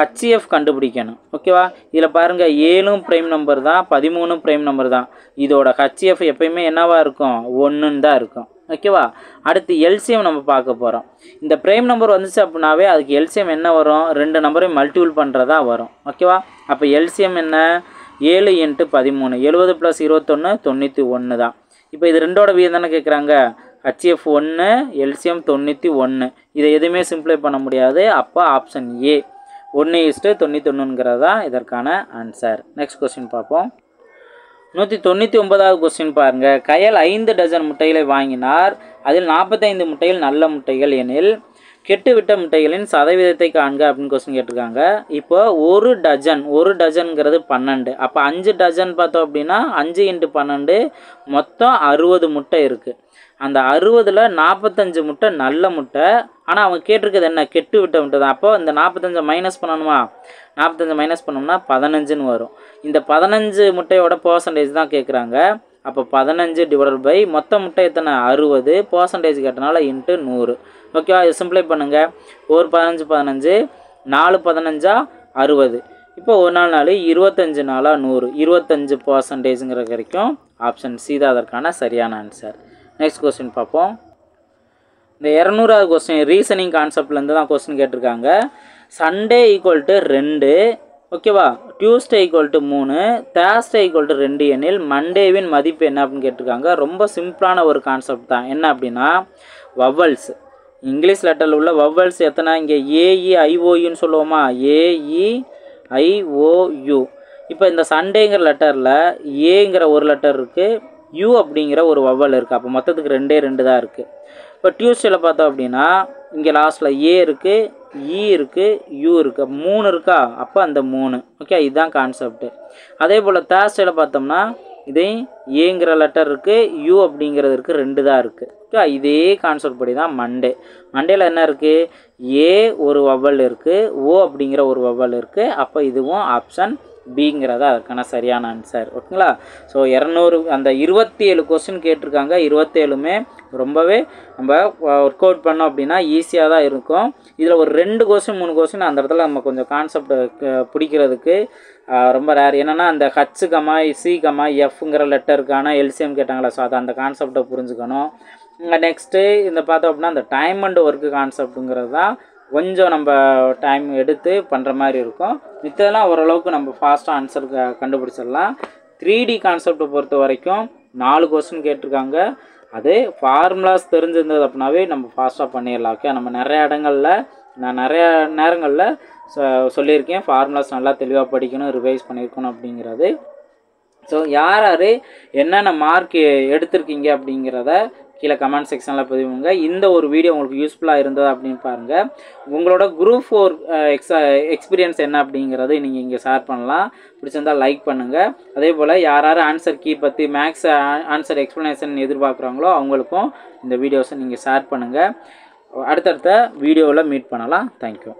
HCF கண்டுபிடிக்கணும். ஓகேவா? இதில் பாருங்கள் 7 ப்ரைம் நம்பர் தான், 13 ப்ரைம் நம்பர் தான். இதோட HCF எப்பயுமே என்னவாக இருக்கும், 1ன்னு தான் இருக்கும். ஓகேவா? அடுத்து எல்சிஎம் நம்ம பார்க்க போகிறோம். இந்த ப்ரைம் நம்பர் வந்துச்சு அப்படின்னாவே அதுக்கு எல்சிஎம் என்ன வரும், 2 நம்பரையும் மல்டிபிள் பண்ணுறதா வரும். ஓகேவா? அப்போ எல்சிஎம் என்ன, 7 × 13 70 + 21 91 தான். இப்போ இது 2ஓட வீதம் தானே கேட்குறாங்க. HCF 1, LCM 91. இதை எதுவுமே சிம்பிளை பண்ண முடியாது. அப்போ ஆப்ஷன் ஏ 1:91 தான் இதற்கான ஆன்சர். நெக்ஸ்ட் கொஸ்டின் பார்ப்போம். 199வது கொஸ்டின் பாருங்கள். கயல் 5 டஜன் முட்டைகளை வாங்கினார். அதில் 45 முட்டைகள் நல்ல முட்டைகள் எனில் கெட்டுவிட்ட முட்டைகளின் சதவீதத்தை காண்க அப்படின்னு கொஸ்டின் கேட்டிருக்காங்க. இப்போ ஒரு டஜன்ங்கிறது 12. அப்போ 5 டஜன் பார்த்தோம் அப்படின்னா 5 × 12 மொத்தம் 60 முட்டை இருக்குது. அந்த 60ல் 45 முட்டை நல்ல முட்டை. ஆனால் அவங்க கேட்டிருக்கிறது என்ன, கெட்டு விட்ட முட்டை தான். அப்போ இந்த 45 மைனஸ் பண்ணணுமா, 45 மைனஸ் பண்ணோம்னா 15ன்னு வரும். இந்த 15 முட்டையோட பர்சன்டேஜ் தான் கேட்குறாங்க. அப்போ 15 மொத்த முட்டை எத்தனை, 60, பர்சன்டேஜ் கேட்டனால × 100. ஓகேவா? இது சிம்பிளை பண்ணுங்கள். 1 15 15 4 15 60. இப்போ 1 4 25 4 100 25% வரைக்கும் ஆப்ஷன் சி தான் அதற்கான சரியான ஆன்சர். நெக்ஸ்ட் கொஸ்டின் பார்ப்போம். இந்த 200வது கொஸ்டின் ரீசனிங் கான்செப்ட்லேருந்து தான் கொஸ்டின் கேட்டிருக்காங்க. சண்டே = 2, ஓகேவா, டியூஸ்டே = 3, தேர்ஸ்டே = 2 எனில் மண்டேவின் மதிப்பு என்ன அப்படின்னு கேட்டிருக்காங்க. ரொம்ப சிம்பிளான ஒரு கான்செப்ட் தான். என்ன அப்படின்னா வவல்ஸ், இங்கிலீஷ் லெட்டரில் உள்ள வவல்ஸ் எத்தனை, இங்கே AEIOUன்னு சொல்லுவோமா, AEIOU. இப்போ இந்த சண்டேங்கிற லெட்டரில் ஏங்கிற ஒரு லெட்டர் இருக்குது, யூ அப்படிங்கிற ஒரு வவல் இருக்குது. அப்போ மொத்தத்துக்கு 2 தான் இருக்குது. இப்போ டியூஸ்டேயில் பார்த்தோம் அப்படின்னா இங்கே லாஸ்ட்டில் ஏ இருக்குது, இ இருக்குது, யூ இருக்குது, 3 இருக்கா. அப்போ அந்த 3. ஓகே, இதுதான் கான்செப்ட்டு. அதே போல் தேர்ஸ்டேயில் பார்த்தோம்னா இதே ஏங்கிற லெட்டர் இருக்குது, யூ அப்படிங்கிறது இருக்குது, 2 தான் இருக்குது. ஓகே, இதே கான்செப்ட் படி தான் மண்டேல என்ன இருக்குது, ஏ ஒரு வவ்வல் இருக்குது, ஓ அப்படிங்கிற ஒரு வவ்வல் இருக்குது. அப்போ இதுவும் ஆப்ஷன் பிங்கிறத அதுக்கான சரியான ஆன்சர். ஓகேங்களா? ஸோ 200 அந்த 27 கொஸ்டின் கேட்டிருக்காங்க. 27மே ரொம்பவே நம்ம ஒர்க் அவுட் பண்ணோம் அப்படின்னா ஈஸியாக தான் இருக்கும். இதில் ஒரு 2 கொஸ்டின் 3 கொஸ்டின் அந்த இடத்துல நம்ம கொஞ்சம் கான்செப்ட் பிடிக்கிறதுக்கு ரொம்ப ரேர். என்னென்னா அந்த ஹச் கமா சி கமா எஃப்ங்கிற லெட்டருக்கான எல்சிஎம் கேட்டாங்களா, ஸோ அதை அந்த கான்செப்டை புரிஞ்சுக்கணும். நெக்ஸ்ட்டு இந்த பார்த்தோம் அப்படின்னா அந்த டைம் அண்ட் ஒர்க்கு கான்செப்ட்டுங்கிறது தான் கொஞ்சம் நம்ம டைம் எடுத்து பண்ணுற மாதிரி இருக்கும். மித்ததெல்லாம் ஓரளவுக்கு நம்ம ஃபாஸ்ட்டாக ஆன்சர் கண்டுபிடிச்சிடலாம். 3D கான்செப்டை பொறுத்த வரைக்கும் 4 கொஸ்டின் கேட்டிருக்காங்க. அது ஃபார்முலாஸ் தெரிஞ்சிருந்தது அப்படின்னாவே நம்ம ஃபாஸ்ட்டாக பண்ணிடலாம். ஓகே, நம்ம நான் நிறையா நேரங்களில் சொல்லியிருக்கேன், ஃபார்முலாஸ் நல்லா தெளிவாக படிக்கணும், ரிவைஸ் பண்ணியிருக்கணும் அப்படிங்கிறது. ஸோ யார் என்னென்ன மார்க் எடுத்திருக்கீங்க அப்படிங்கிறத கீழே கமெண்ட் செக்ஷனில் பதிவுங்க. இந்த ஒரு வீடியோ உங்களுக்கு யூஸ்ஃபுல்லாக இருந்தது அப்படின்னு பாருங்கள். உங்களோட குரூப் 4 எக்ஸ்பீரியன்ஸ் என்ன அப்படிங்கிறது நீங்கள் இங்கே ஷேர் பண்ணலாம். பிடிச்சிருந்தால் லைக் பண்ணுங்கள். அதே போல் யார் ஆன்சர் கீ பற்றி மேக்ஸ் ஆன்சர் எக்ஸ்ப்ளனேஷன் எதிர்பார்க்குறாங்களோ அவங்களுக்கும் இந்த வீடியோஸை நீங்கள் ஷேர் பண்ணுங்கள். அடுத்தடுத்த வீடியோவில் மீட் பண்ணலாம். தேங்க்யூ.